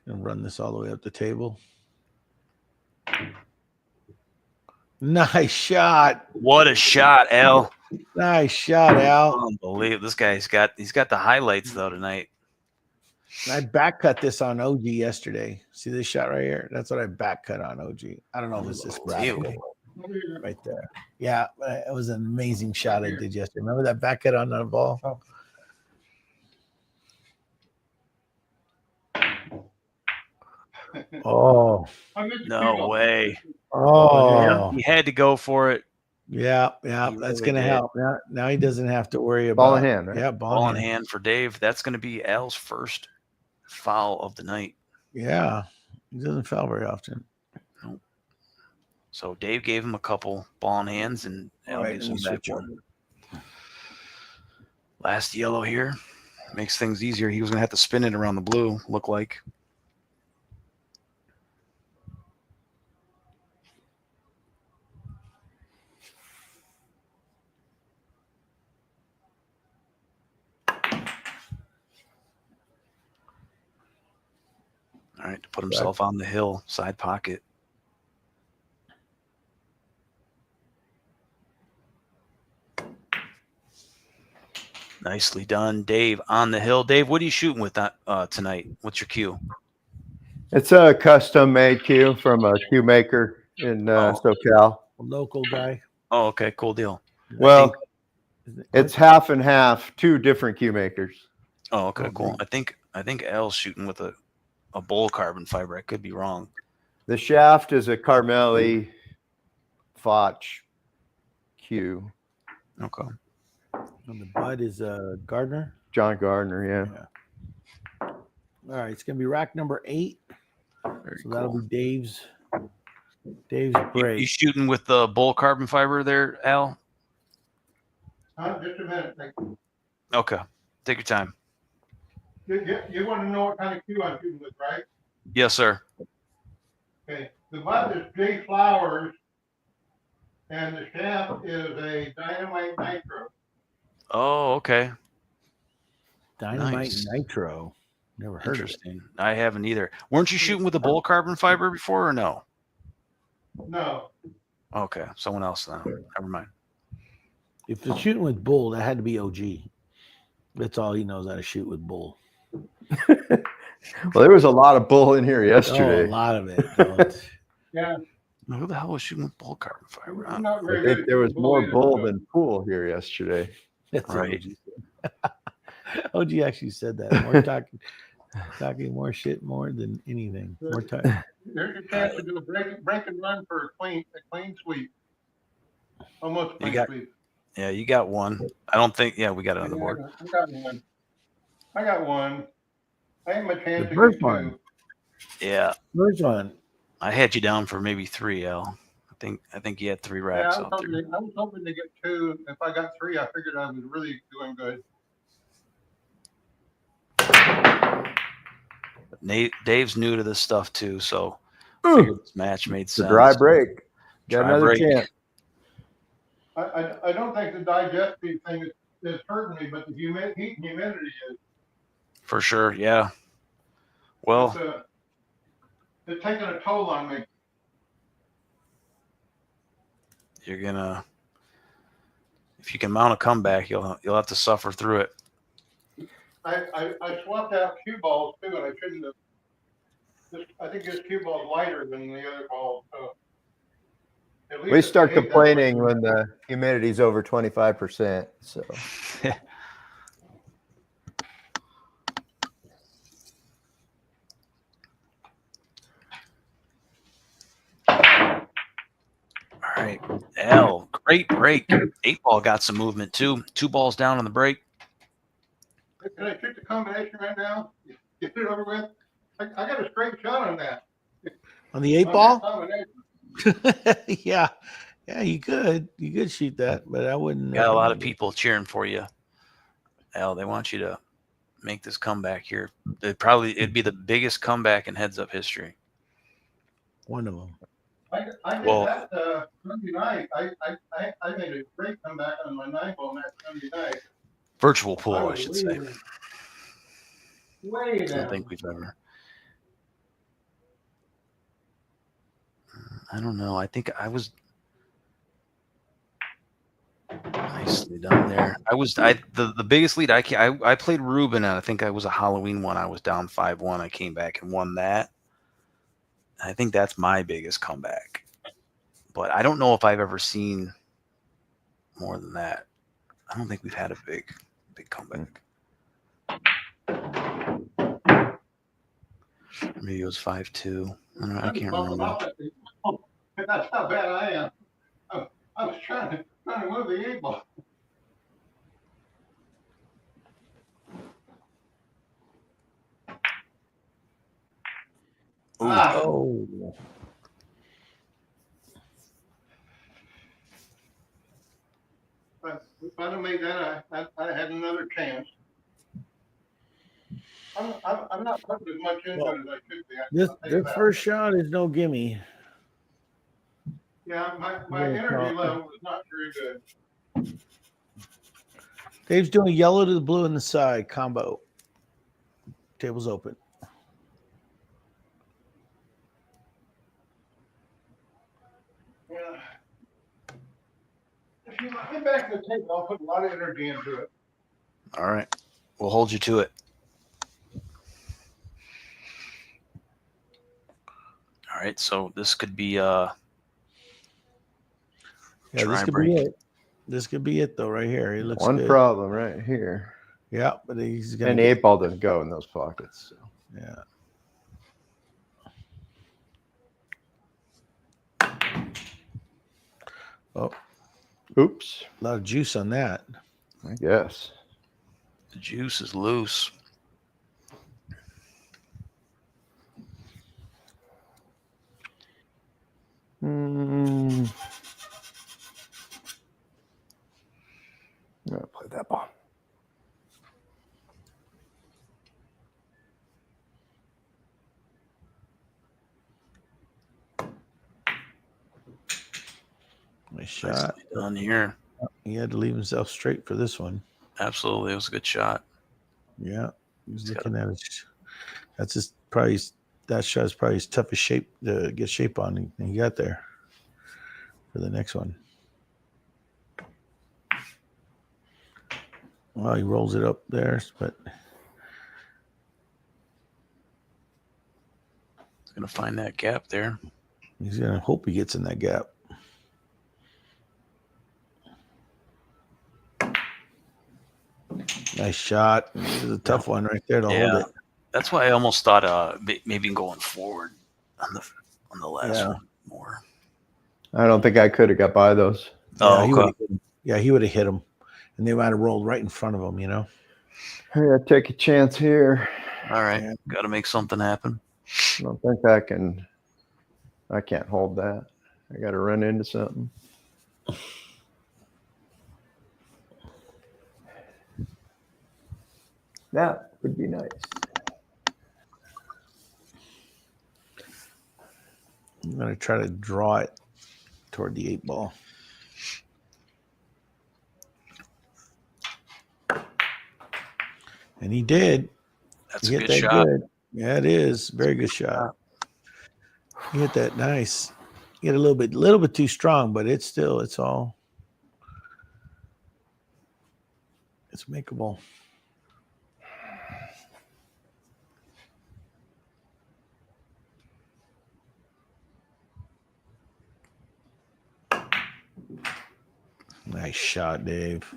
Gonna run this all the way up the table. Nice shot. What a shot, L. Nice shot, Al. Unbelievable. This guy's got the highlights though tonight. I back cut this on OG yesterday. See this shot right here? That's what I back cut on OG. I don't know if it's this graphic right there. Yeah, but it was an amazing shot I did yesterday. Remember that back cut on the ball? Oh, No way. oh, He had to go for it. yeah. He That's really gonna did. help. Now he doesn't have to worry about ball in hand, right? Yeah, Ball in hand for Dave. That's going to be Al's first foul of the night. Yeah, he doesn't foul very often. So Dave gave him a couple ball in hands, and Al All right, gives let him me back switch one. Last yellow here makes things easier. He was going to have to spin it around the blue, look like. All right, to put himself on the hill, side pocket. Nicely done, Dave, on the hill. Dave, what are you shooting with that tonight? What's your cue? It's a custom made cue from a cue maker in SoCal. A local guy. Oh, okay, cool deal. Well, it's half and half, two different cue makers. Oh, okay, Oh, cool. great. I think Al's shooting with a bowl carbon fiber. I could be wrong. The shaft is a Carmelli Foch cue. Okay. And the bud is Gardner. John Gardner, yeah. All right, it's gonna be rack number 8. Very So that'll cool. be Dave's break. You shooting with the bowl carbon fiber there, Al? Just a minute. Thank you. Okay. Take your time. You want to know what kind of cue I'm shooting with, right? Yes, sir. Okay. The bud is J Flowers, and the shaft is a Dynamite Nitro. Oh, okay. Dynamite Nice. Nitro. Never heard of it. Interesting. I haven't either. Weren't you shooting with the bowl carbon fiber before or no? No. Okay. Someone else now. Never mind. If it's shooting with bull, that had to be OG. That's all he knows how to shoot with bull. Well, there was a lot of bull in here Oh, yesterday. a lot of it. Yeah. Who the hell was shooting with bowl carbon fiber? I'm not I very think good there at was bull more either, bull so- than pool here yesterday. That's what Right. OG said. OG actually said that. More talking more shit more than anything. More time. There's your chance to do a break and run for a clean sweep. Almost You clean got- sweep. Yeah, you got one. I don't think. Yeah, we got it on the board. I got one. I have my chance The to first get one. 2. Yeah, First one. I had you down for maybe 3, Al. I think you had 3 Yeah, racks I out there. was hoping to get 2. If I got 3, I figured I was really doing good. Dave's new to this stuff too, so Ooh, figured this match made it's a sense. dry break. Got Dry another break. chance. I don't think the digestive thing is hurting me, but the heat and humidity is. For sure, yeah. Well, It's taking a toll on me. you're gonna, if you can mount a comeback, you'll have to suffer through it. I swapped out cue balls too, and I shouldn't have. I think this cue ball is lighter than the other ball. So at least We it's start behaved that complaining way. when the humidity's over 25%. So All right, Al, great break. 8 ball got some movement too. 2 balls down on the break. Can I shoot the combination right now? Get it over with. I got a straight shot on that. On the 8 On ball? that combination. Yeah. Yeah, you could shoot that, but I wouldn't. Got a lot of people cheering for you, Al. They want you to make this comeback here. It'd be the biggest comeback in heads up history. One of them. I did Well- that Sunday night. I made a great comeback on my 9 ball match Sunday night. Virtual pool, I should say. Way I down. don't think we've ever. I don't know. I think I was nicely done there. The biggest lead I played Ruben, and I think I was a Halloween one. I was down 5-1. I came back and won that. I think that's my biggest comeback. But I don't know if I've ever seen more than that. I don't think we've had a big comeback. Maybe it was 5-2. I can't remember. That's how bad I am. I was trying to move the 8 ball. Ooh. Oh. If I'd have made that, I had another chance. I'm not putting as much into it as I should be. This I'll tell you this that. first shot is no gimme. Yeah, my energy level is not very good. Dave's doing yellow to the blue in the side combo. Table's open. Yeah. If you get back to the table, I'll put a lot of energy into it. All right. We'll hold you to it. All right. So this could be Yeah, this try could break. be it. This could be it though, right here. He looks One good. problem right here. Yeah, but he's gonna And the 8-ball doesn't go in those pockets. So. yeah. Oh, Oops. a lot of juice on that. I guess. The juice is loose. I'm gonna play that ball. Nice shot. Nicely done here. He had to leave himself straight for this one. Absolutely. It was a good shot. Yeah, he's He's looking at it. That's just probably that shot is probably his toughest shape to get shape on. And he got there for the next one. Well, he rolls it up there, but He's going to find that gap there. he's gonna hope he gets in that gap. Nice shot. This is a tough one right there to hold it. That's why I almost thought maybe going forward on the last one more. I don't think I could have got by those. Oh, he okay. would've hit him. Yeah, he would have hit him, and they might have rolled right in front of him. You know. I gotta take a chance here. All right. Yeah. Got to make something happen. I don't think I can. I can't hold that. I got to run into something. That would be nice. I'm gonna try to draw it toward the 8-ball. And he did. That's He a hit good that shot. good. Yeah, it is. Very good shot. He hit that nice. He hit a little bit too strong, but it's makeable. Nice shot, Dave.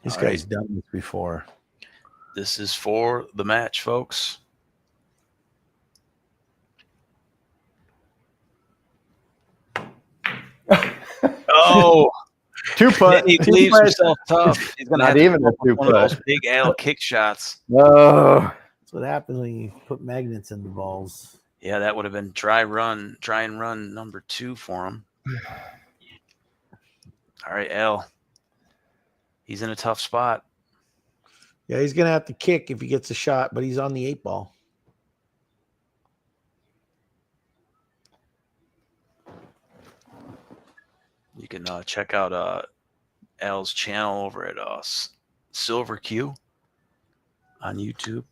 This All guy's done this before. This is for the match, folks. Oh, 2-putt. he leaves himself tough. He's gonna Not have to even go a for one of 2-putt. those big L kick shots. Oh, That's what happens when you put magnets in the balls. Yeah, that would have been try and run number 2 for him. All right, L. He's in a tough spot. Yeah, he's gonna have to kick if he gets a shot, but he's on the 8-ball. You can check out L's channel over at Silver Q on YouTube.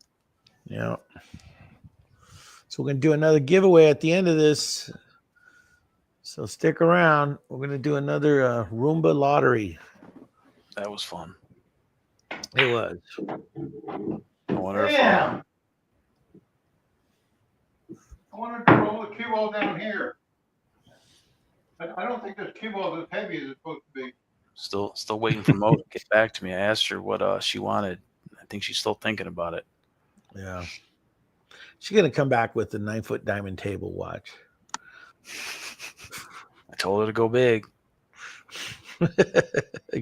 Yeah. So we're gonna do another giveaway at the end of this. So stick around. We're gonna do another Roomba lottery. That was fun. It was. I wonder if Damn! I wanted to roll the cue ball down here. I don't think this cue ball is as heavy as it's supposed to be. still waiting for Mo to get back to me. I asked her what she wanted. I think she's still thinking about it. Yeah. She's gonna come back with the 9-foot diamond table. Watch. I told her to go big.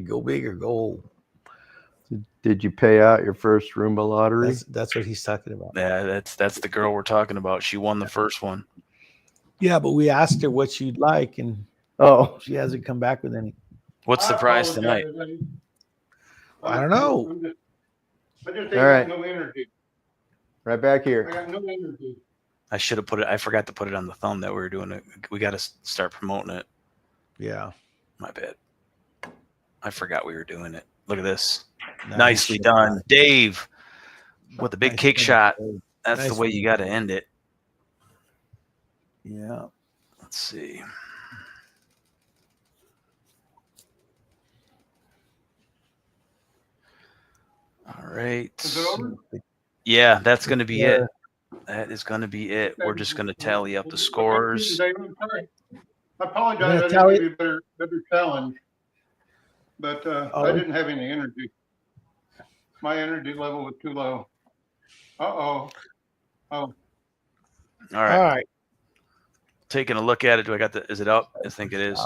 Go big or go home. did you pay out your first Roomba lottery? That's what he's talking about. Yeah, that's the girl we're talking about. She won the first one. Yeah, but we asked her what she'd like, and Oh, she hasn't come back with any. What's the I prize tonight? apologize. I don't know. I just All right. got no energy. Right back I here. got no energy. I should have put it. I forgot to put it on the thumb that we were doing it. We got to start promoting it. Yeah. My bad. I forgot we were doing it. Look at this. Nice. Nicely done, Dave, with the big Nice kick finish, shot. Dave. That's Nice the way you finish. got to end it. Yeah. Let's see. All right. Is it over? Yeah, that's going to be Yeah. it. That is going to be it. We're just going to tally up the scores. Dave, I'm sorry. I apologize. We're gonna I tally- didn't give you a better challenge, but I didn't have any energy. My energy level was too low. Oh. All right. All right. Taking a look at it. Is it up? I think it is.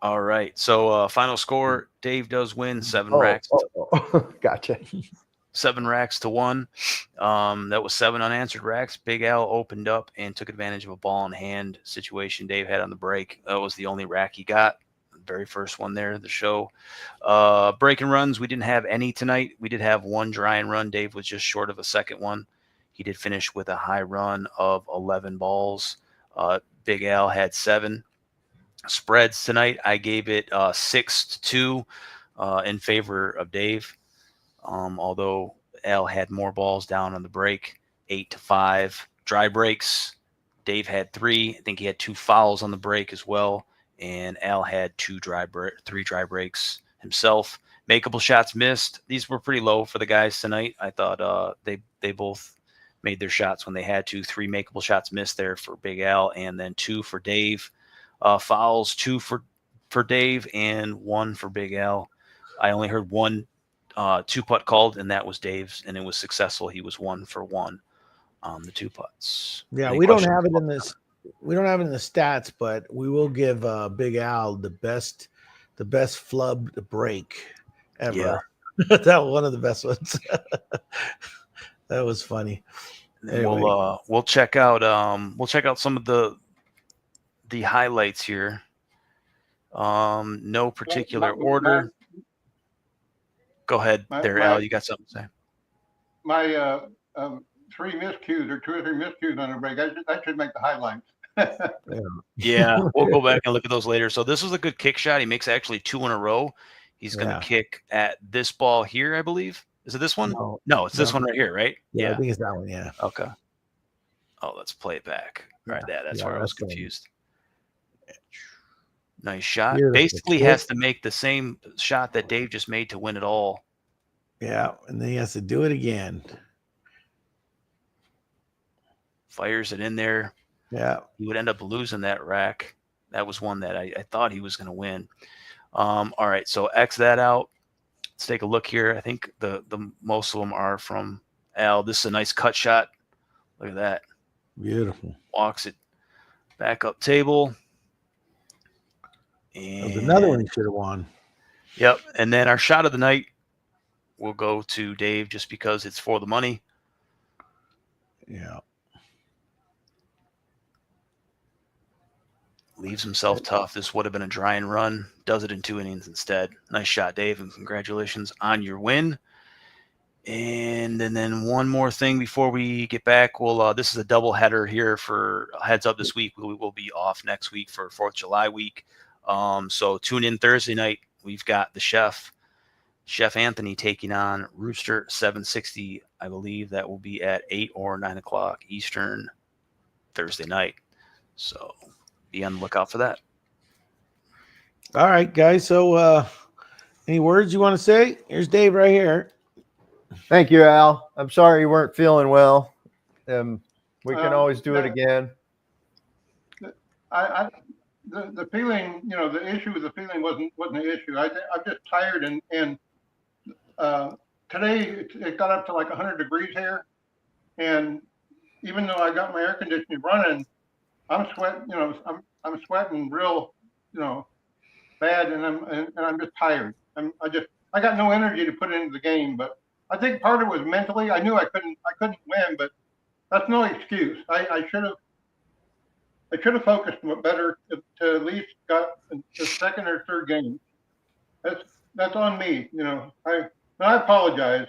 All right. So final score, Dave does win 7 racks. Gotcha. 7 racks to 1. That was 7 unanswered racks. Big Al opened up and took advantage of a ball in hand situation Dave had on the break. That was the only rack he got. The very first one there, the show. Break and runs, we didn't have any tonight. We did have 1 dry and run. Dave was just short of a second one. He did finish with a high run of 11 balls. Big Al had 7. Spreads tonight, I gave it 6-2 in favor of Dave. Although Al had more balls down on the break, 8-5. Dry breaks, Dave had 3. I think he had 2 fouls on the break as well, and Al had 3 dry breaks himself. Makeable shots missed. These were pretty low for the guys tonight. I thought they both made their shots when they had to. 3 makeable shots missed there for Big Al, and then 2 for Dave. Fouls, 2 for Dave and 1 for Big Al. I only heard 1 2-putt called, and that was Dave's, and it was successful. He was 1 for 1 on the 2 putts. Yeah, Any we don't questions? have it in this. We don't have it in the stats, but we will give Big Al the best flubbed break ever. Yeah. That was one of the best ones. That was funny. Anyway. We'll check out some of the highlights here. No particular order. Go ahead there, Al. You got something to say? My 3 miscues or 2 or 3 miscues on a break. I should make the highlights. Yeah, we'll go back and look at those later. So this was a good kick shot. He makes actually 2 in a row. He's going to kick at this ball here, I believe. Is it this one? No, it's this one right here, right? Yeah, I think it's that one. Yeah. Okay. Oh, let's play it back. All right, that's where I was confused. Nice shot. Beautiful. Basically has to make the same shot that Dave just made to win it all. Yeah, and then he has to do it again. Fires it in there. Yeah. He would end up losing that rack. That was one that I thought he was going to win. All right, so X that out. Let's take a look here. I think the most of them are from Al. This is a nice cut shot. Look at that. Beautiful. Walks it back up table. And another one he should have won. Yep. And then our shot of the night will go to Dave just because it's for the money. Yeah. Leaves himself tough. This would have been a dry and run. Does it in 2 innings instead. Nice shot, Dave, and congratulations on your win. And then one more thing before we get back. This is a double header here for heads up this week. We will be off next week for 4th of July week. So tune in Thursday night. We've got the Chef Anthony taking on Rooster 760. I believe that will be at 8 or 9 o'clock Eastern Thursday night. So be on the lookout for that. All right, guys. So any words you want to say? Here's Dave right here. Thank you, Al. I'm sorry you weren't feeling well. We can always do it again. The feeling, the issue with the feeling wasn't an issue. I'm just tired, and today it got up to like 100 degrees here, and even though I got my air conditioning running, I'm sweating. I'm sweating real, bad, and I'm just tired. I got no energy to put into the game, but I think part of it was mentally. I knew I couldn't win, but that's no excuse. I should have focused better to at least got the second or third game. that's on me. You know, I apologize.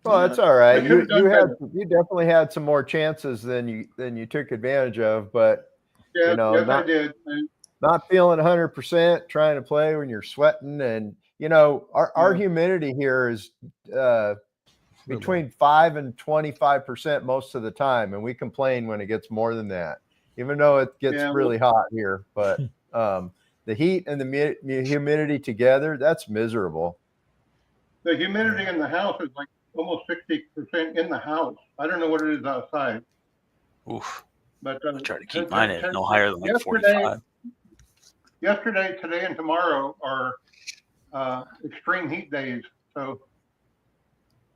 Well, that's all right. I should have done better. You definitely had some more chances than you took advantage of, but Yeah, you know, yes, I did. not feeling 100%, trying to play when you're sweating, and you know, our humidity here is between 5 and 25% most of the time, and we complain when it gets more than that, even though it gets really hot here. But the heat and the humidity together, that's miserable. The humidity in the house is like almost 60% in the house. I don't know what it is outside. Oof. But I try to keep mine at no higher than like 45. Yesterday, today, and tomorrow are extreme heat days. So,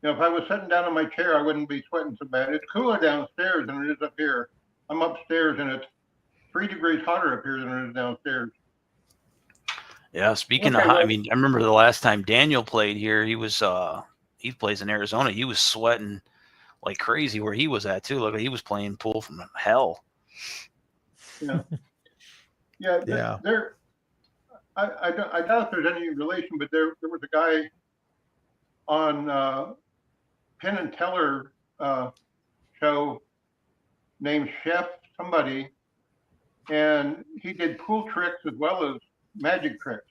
you know, if I was sitting down in my chair, I wouldn't be sweating so bad. It's cooler downstairs than it is up here. I'm upstairs, and it's 3 degrees hotter up here than it is downstairs. Yeah, speaking of hot, I mean, I remember the last time Daniel played here, he plays in Arizona. He was sweating like crazy where he was at too. Look, he was playing pool from hell. Yeah. Yeah. I doubt if there's any relation, but there was a guy on Penn and Teller show named Chef somebody, and he did pool tricks as well as magic tricks.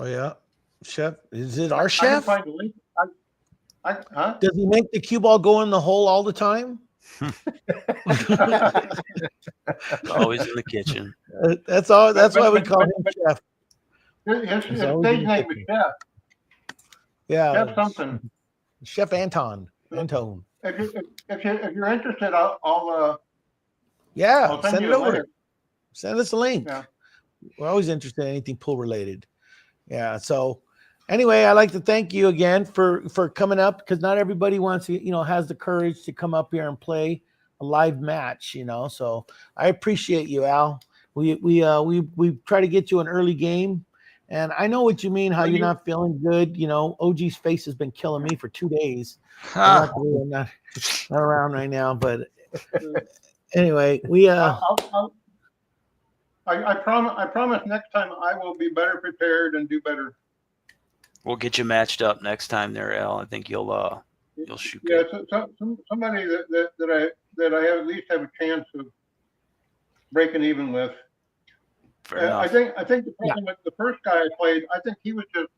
Oh yeah, Chef. Is it our chef? I can find a link. Huh? Does he make the cue ball go in the hole all the time? Always in the kitchen. That's all. That's why we call him Chef. His stage name is Chef. Yeah, Chef something. Chef Anton. Antone. If you're interested, I'll send it over. Link. Send us a link. Yeah. We're always interested in anything pool related. Yeah. So anyway, I'd like to thank you again for coming up, because not everybody wants to, has the courage to come up here and play a live match, So I appreciate you, Al. We try to get you an early game, and I know what you mean. How you're not feeling good. OG's face has been killing me for 2 days. I'm not around right now, but anyway, I promise next time I will be better prepared and do better. We'll get you matched up next time there, Al. I think you'll shoot. Yeah, somebody that I have at least have a chance of breaking even with. Fair enough. I think the problem with the first guy I played, I think he was just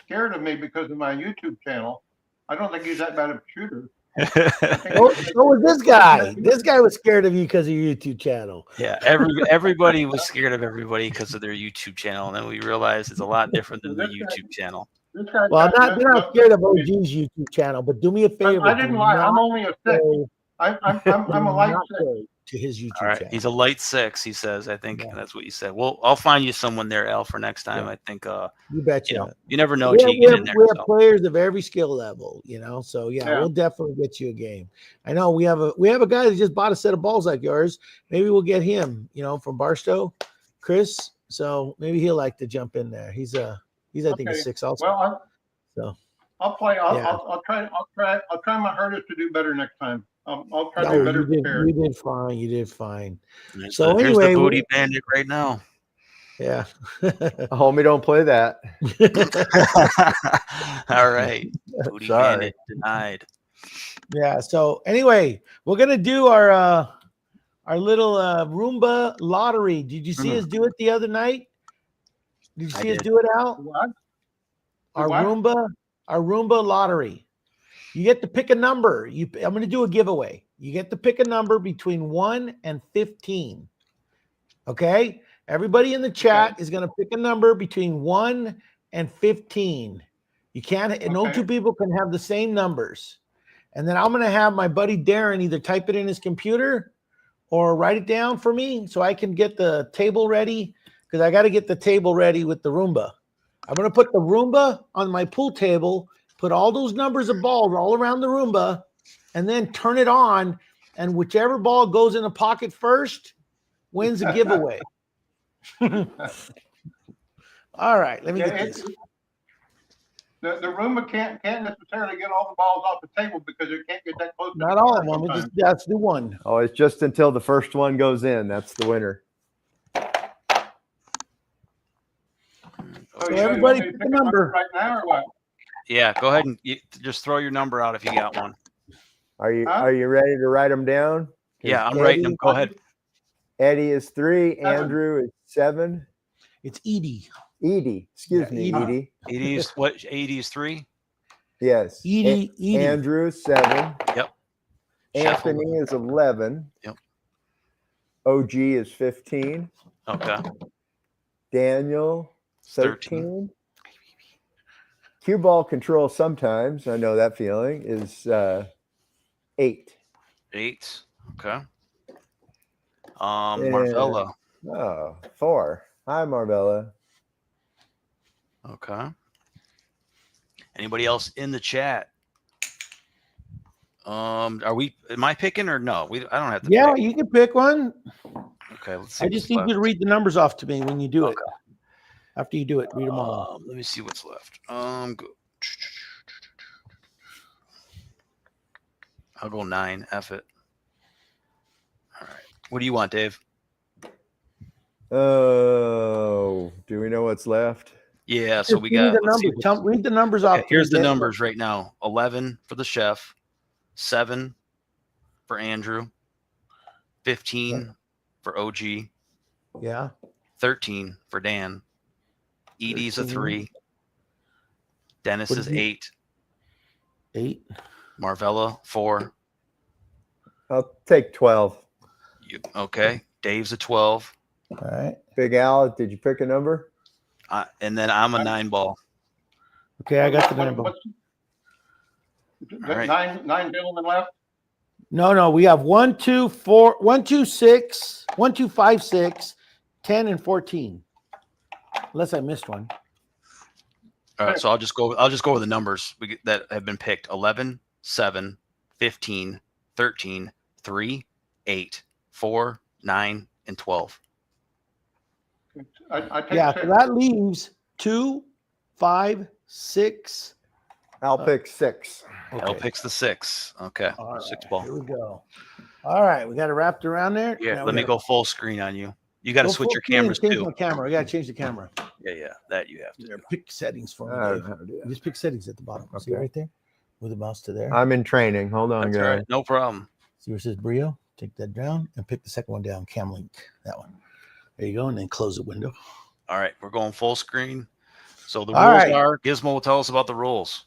scared of me because of my YouTube channel. I don't think he's that bad of a shooter. So was this guy. This guy was scared of you because of your YouTube channel. Yeah, everybody was scared of everybody because of their YouTube channel, and then we realized it's a lot different than the YouTube channel. Well, they're not scared of OG's YouTube channel, but do me a favor. I didn't lie. I'm only a 6. I'm a light 6. To his YouTube All right, channel. He's a light 6, he says. I think that's what you said. Well, I'll find you someone there, Al, for next time. I think you betcha. You never know until you get in there. We have players of every skill level, So we'll definitely get you a game. I know we have a guy that just bought a set of balls like yours. Maybe we'll get him, from Barstow, Chris. So maybe he'll like to jump in there. He's I think a 6 also. Well, I'll play. I'll try my hardest to do better next time. I'll try to be better prepared. You did fine. Here's the booty bandit right now. Yeah. Homie, don't play that. All right. Booty bandit denied. Yeah. So anyway, we're gonna do our little Roomba lottery. Did you see us do it the other night? Did you see us do it, Al? What? Our Roomba lottery. You get to pick a number. I'm going to do a giveaway. You get to pick a number between 1 and 15. Okay? Everybody in the chat is going to pick a number between 1 and 15. You can't, no two people can have the same numbers. And then I'm going to have my buddy Darren either type it in his computer or write it down for me so I can get the table ready, because I got to get the table ready with the Roomba. I'm going to put the Roomba on my pool table, put all those numbers of balls all around the Roomba, and then turn it on, and whichever ball goes in the pocket first wins a giveaway. All right, let me get this. The Roomba can't necessarily get all the balls off the table because it can't get that close. Not all of them. Let's do one. Oh, it's just until the first one goes in. That's the winner. So So you guys want everybody me to pick pick a a number number. right now or what? Yeah, go ahead and just throw your number out if you got one. Are you Huh? are you ready to write them down? 'Cause Yeah, I'm writing them. Go ahead. Eddie is 3. 7. Andrew is 7. It's Edie. Edie, excuse Yeah, me, Edie. Edie. 80 is what? 80 is 3. Yes. Edie. Andrew is 7. Yep. Chef Anthony 11. is 11. Yep. OG is 15. Okay. Daniel 13. 13. Cue ball control sometimes, I know that feeling, is 8. 8. Okay. And- Marvella. Oh, 4. Hi, Marvella. Okay. Anybody else in the chat? Am I picking or no? I don't have to Yeah, pick. you can pick one. Okay, let's see. I just need you to read the numbers off to me when you do it. Okay. After you do it, read them all. Let me see what's left. Go. I'll go 9. F it. All right. What do you want, Dave? Oh, do we know what's left? Yeah, so Just we give me got. the Let's see numbers. Read the numbers off. okay, to me, here's the Dan. numbers right now. 11 for the chef, 7 for Andrew, 15 for OG, Yeah. 13 for Dan. Edie's a 13. 3. Dennis What is did you- 8. 8. Marvella 4. I'll take 12. Okay. Dave's a 12. All right. Big Al, did you pick a number? And then I'm a 9 ball. Okay, I got the What- number. what's- All right. Nine gentlemen left. No, we have 1, 2, 4, 1, 2, 6, 1, 2, 5, 6, 10, and 14. Unless I missed one. All right, so I'll just go with the numbers that have been picked. 11, 7, 15, 13, 3, 8, 4, 9, and 12. I take Yeah, 6. so that leaves 2, 5, 6. I'll pick 6. L picks the 6. Okay. All right, 6 ball. Here we go. All right, we got it wrapped around there. Yeah, Now let we me gotta go full screen on you. You got to go switch full your screen and cameras change too. my camera. We got to change the camera. Yeah, that you have to. There, do. pick settings for I me. don't know how to do Dave. that. Just pick settings at the bottom. See Okay. right there? With the mouse to there. I'm in training. Hold on, That's guys. all right. No problem. See where it says Brio? Take that down and pick the second one down, Cam Link. That one. There you go. And then close the window. All right, we're going full screen. So the All rules right. are Gizmo will tell us about the rules.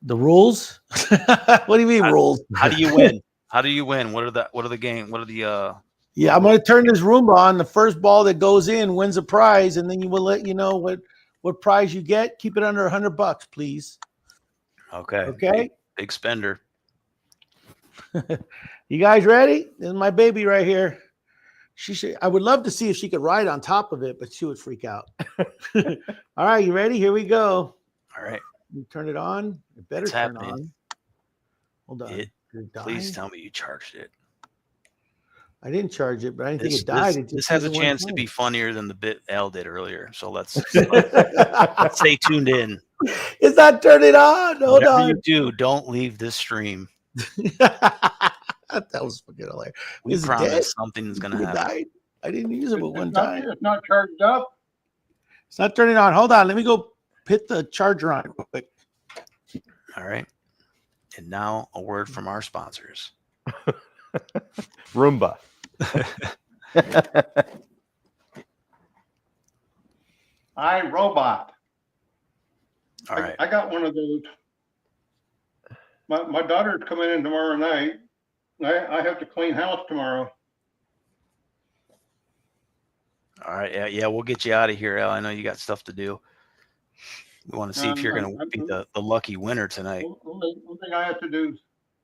The rules? What do you mean rules? How do you win? How do you win? What are the game? What are the Yeah, I'm going to turn this Roomba on. The first ball that goes in wins a prize, and then you will let you know what prize you get. Keep it under $100, please. Okay. Okay. Big spender. You guys ready? This is my baby right here. I would love to see if she could ride on top of it, but she would freak out. All right, you ready? Here we go. All right. You turn it on. It better It's turn happening. on. Hold on. It- Did it Please die? tell me you charged it. I didn't charge it, but I didn't This, think it died. this- It just this has a did it one chance to time. be funnier than the bit Al did earlier. So let's stay tuned in. It's not turning on. Hold Whatever on. you do, don't leave this stream. That was fucking hilarious. We Is it dead? promise something's gonna It happen. died? I didn't use it but one It's not- time. It's not charged up. It's not turning on. Hold on. Let me go hit the charger on it real quick. All right. And now a word from our sponsors. Roomba. iRobot. All right. I got one of those. My daughter's coming in tomorrow night. I have to clean house tomorrow. All right. Yeah, we'll get you out of here, Al. I know you got stuff to do. We want to see if you're going to be the lucky winner tonight. One thing I have to do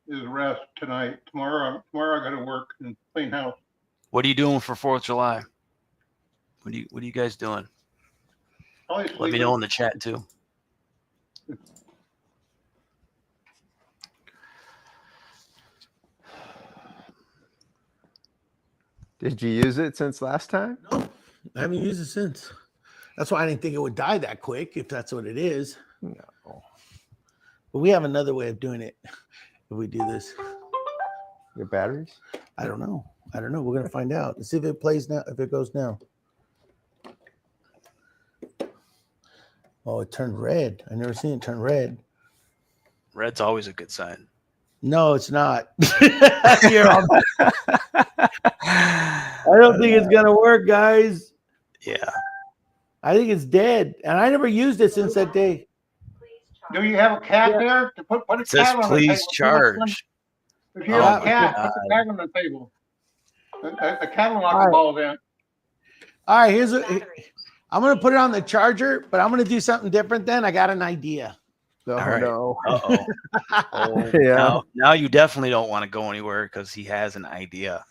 is rest tonight. Tomorrow I got to work and clean house. What are you doing for 4th of July? What are you guys doing? Probably Let me sleeping. know in the chat too. Did you use it since last time? I haven't used it since. That's why I didn't think it would die that quick, if that's what it is. No. But we have another way of doing it if we do this. Your batteries? I don't know. We're going to find out. Let's see if it plays now, if it goes now. Oh, it turned red. I never seen it turn red. Red's always a good sign. No, it's not. I don't think it's gonna work, guys. Yeah. I think it's dead, and I never used it since that day. Do you have a cat Yeah. there? To put a It says cat on the please table. See which one- charge. If you Oh have a my cat, God. put the cat on the table. The cat will knock All the right. balls in. All right, I'm gonna put it on the charger, but I'm gonna do something different. Then I got an idea. Oh, All right. no. Uh-oh. Oh, Yeah. now you definitely don't want to go anywhere because he has an idea.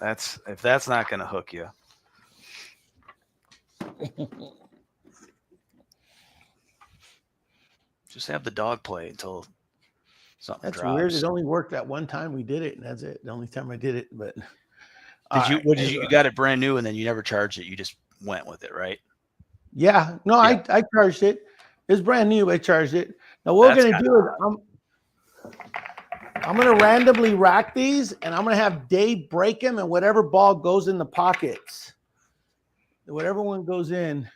If that's not going to hook you. Just have the dog play until something That's drops. weird. It only worked that one time we did it, and that's it. The only time I did it. But You got it brand new and then you never charged it. You just went with it, right? Yeah, no, Yeah. I charged it. It's brand new. I charged it. Now what we're That's gonna do is I'm gonna randomly rack these, and I'm gonna have Dave break them, and whatever ball goes in the pockets, whatever one goes in,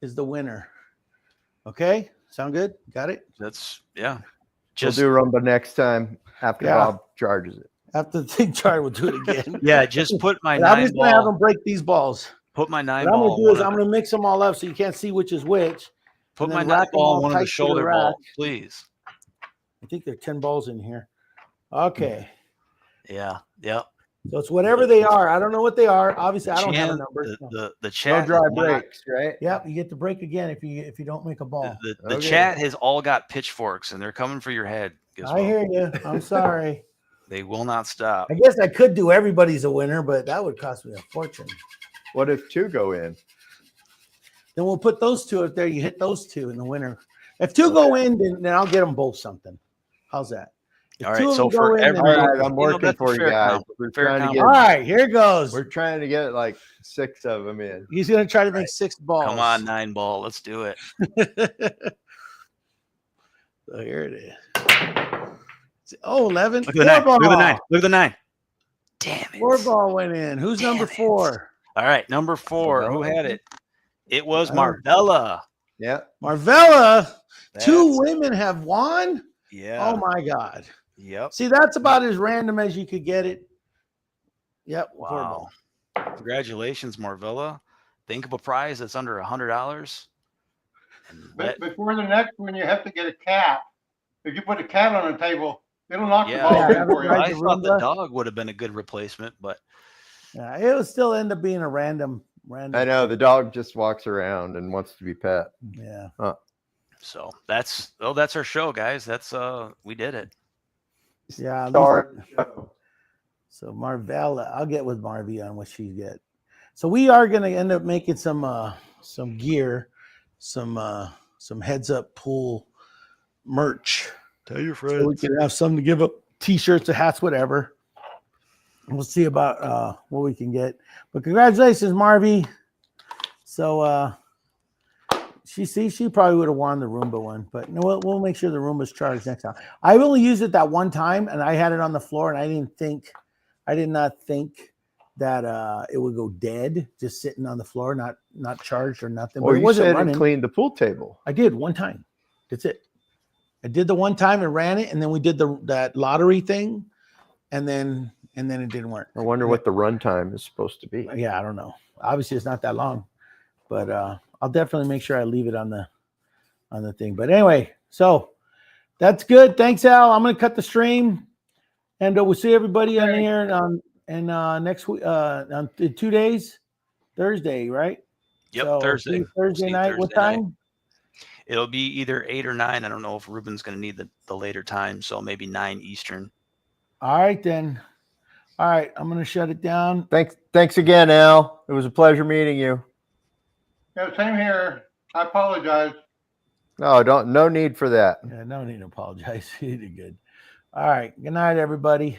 is the winner. Okay, sound good? Got it? That's yeah. We'll do rumba next time after Yeah. Bob charges it. After the thing charge, we'll do it again. Yeah, just put my But I'm 9 just gonna have ball. them break these balls. Put my 9 What I'm ball. gonna do is I'm gonna mix them all up so you can't see which is which. Put and my then 9 rack 'em ball all on one of tight the to the shoulder rack. balls, please. I think there are 10 balls in here. Okay. Yeah. Yep. So it's whatever they are. I don't know what they are. Obviously, I don't have a Chan- number. The No chat dry has not- breaks, right? Yep, you get to break again if you don't make a ball. The Okay. chat has all got pitchforks and they're coming for your head. Gizmo. I hear you. I'm sorry. They will not stop. I guess I could do everybody's a winner, but that would cost me a fortune. What if 2 go in? Then we'll put those 2 up there. You hit those 2 in the winner. If 2 go in, then I'll get them both something. How's that? If All 2 right, of so them go for in, then every- All we'll- right, I'm working that's a for you fair guys. comp. We're Fair trying to comp. get all right, here goes. we're trying to get like 6 of them in. He's gonna try to make Right. 6 balls. Come on, 9 ball. Let's do it. So here it is. Oh, 11. Look at the 9. Ball. Look at the 9. Look at the 9. Damn it. 4 ball went in. Who's Damn number it. 4? All right, number 4. Who Marvella. had it? It was I don't- Marvella. Yeah. Marvella. 2 That's- women have won. Yeah. Oh my God. Yep. See, that's about as random as you could get it. Yep. 4 Wow. ball. Congratulations, Marvella. Think of a prize that's under $100. And But before the next one, you have to get a cat. If you put a cat on the table, it'll knock the yeah, balls Yeah, in for you. right. I thought the Roomba. dog would have been a good replacement, but Yeah, it will still end up being a random. I know the dog just walks around and wants to be pet. Yeah. so that's our show, guys. That's we did it. Yeah. Start those- the show. So Marvella, I'll get with Marvy on what she get. So we are going to end up making some gear, some heads up pool merch. Tell your So we can have some to give up, t-shirts, or hats, whatever. We'll see about what we can get. But congratulations, Marvy. So she probably would have won the Roomba one, but no, we'll make sure the Roomba's charged next time. I only used it that one time, and I had it on the floor, and I did not think that it would go dead, just sitting on the floor, not charged or nothing. Well, but it you wasn't said running. it cleaned the pool table. I did one time. That's it. I did the one time and ran it, and then we did that lottery thing, and then it didn't work. I wonder what the runtime is supposed to be. Yeah, I don't know. Obviously, it's not that long, but I'll definitely make sure I leave it on the thing. But anyway, so that's good. Thanks, Al. I'm gonna cut the stream, and we'll see everybody on here and next week on 2 days, Thursday, right? Yep, So, Thursday. see you Thursday See you night. What Thursday night. time? It'll be either 8 or 9. I don't know if Ruben's going to need the later time, so maybe 9 Eastern. All right, then. All right, I'm gonna shut it down. Thanks again, Al. It was a pleasure meeting you. Yeah, same here. I apologize. No need for that. Yeah, no need to apologize. You did good. All right. Good night, everybody.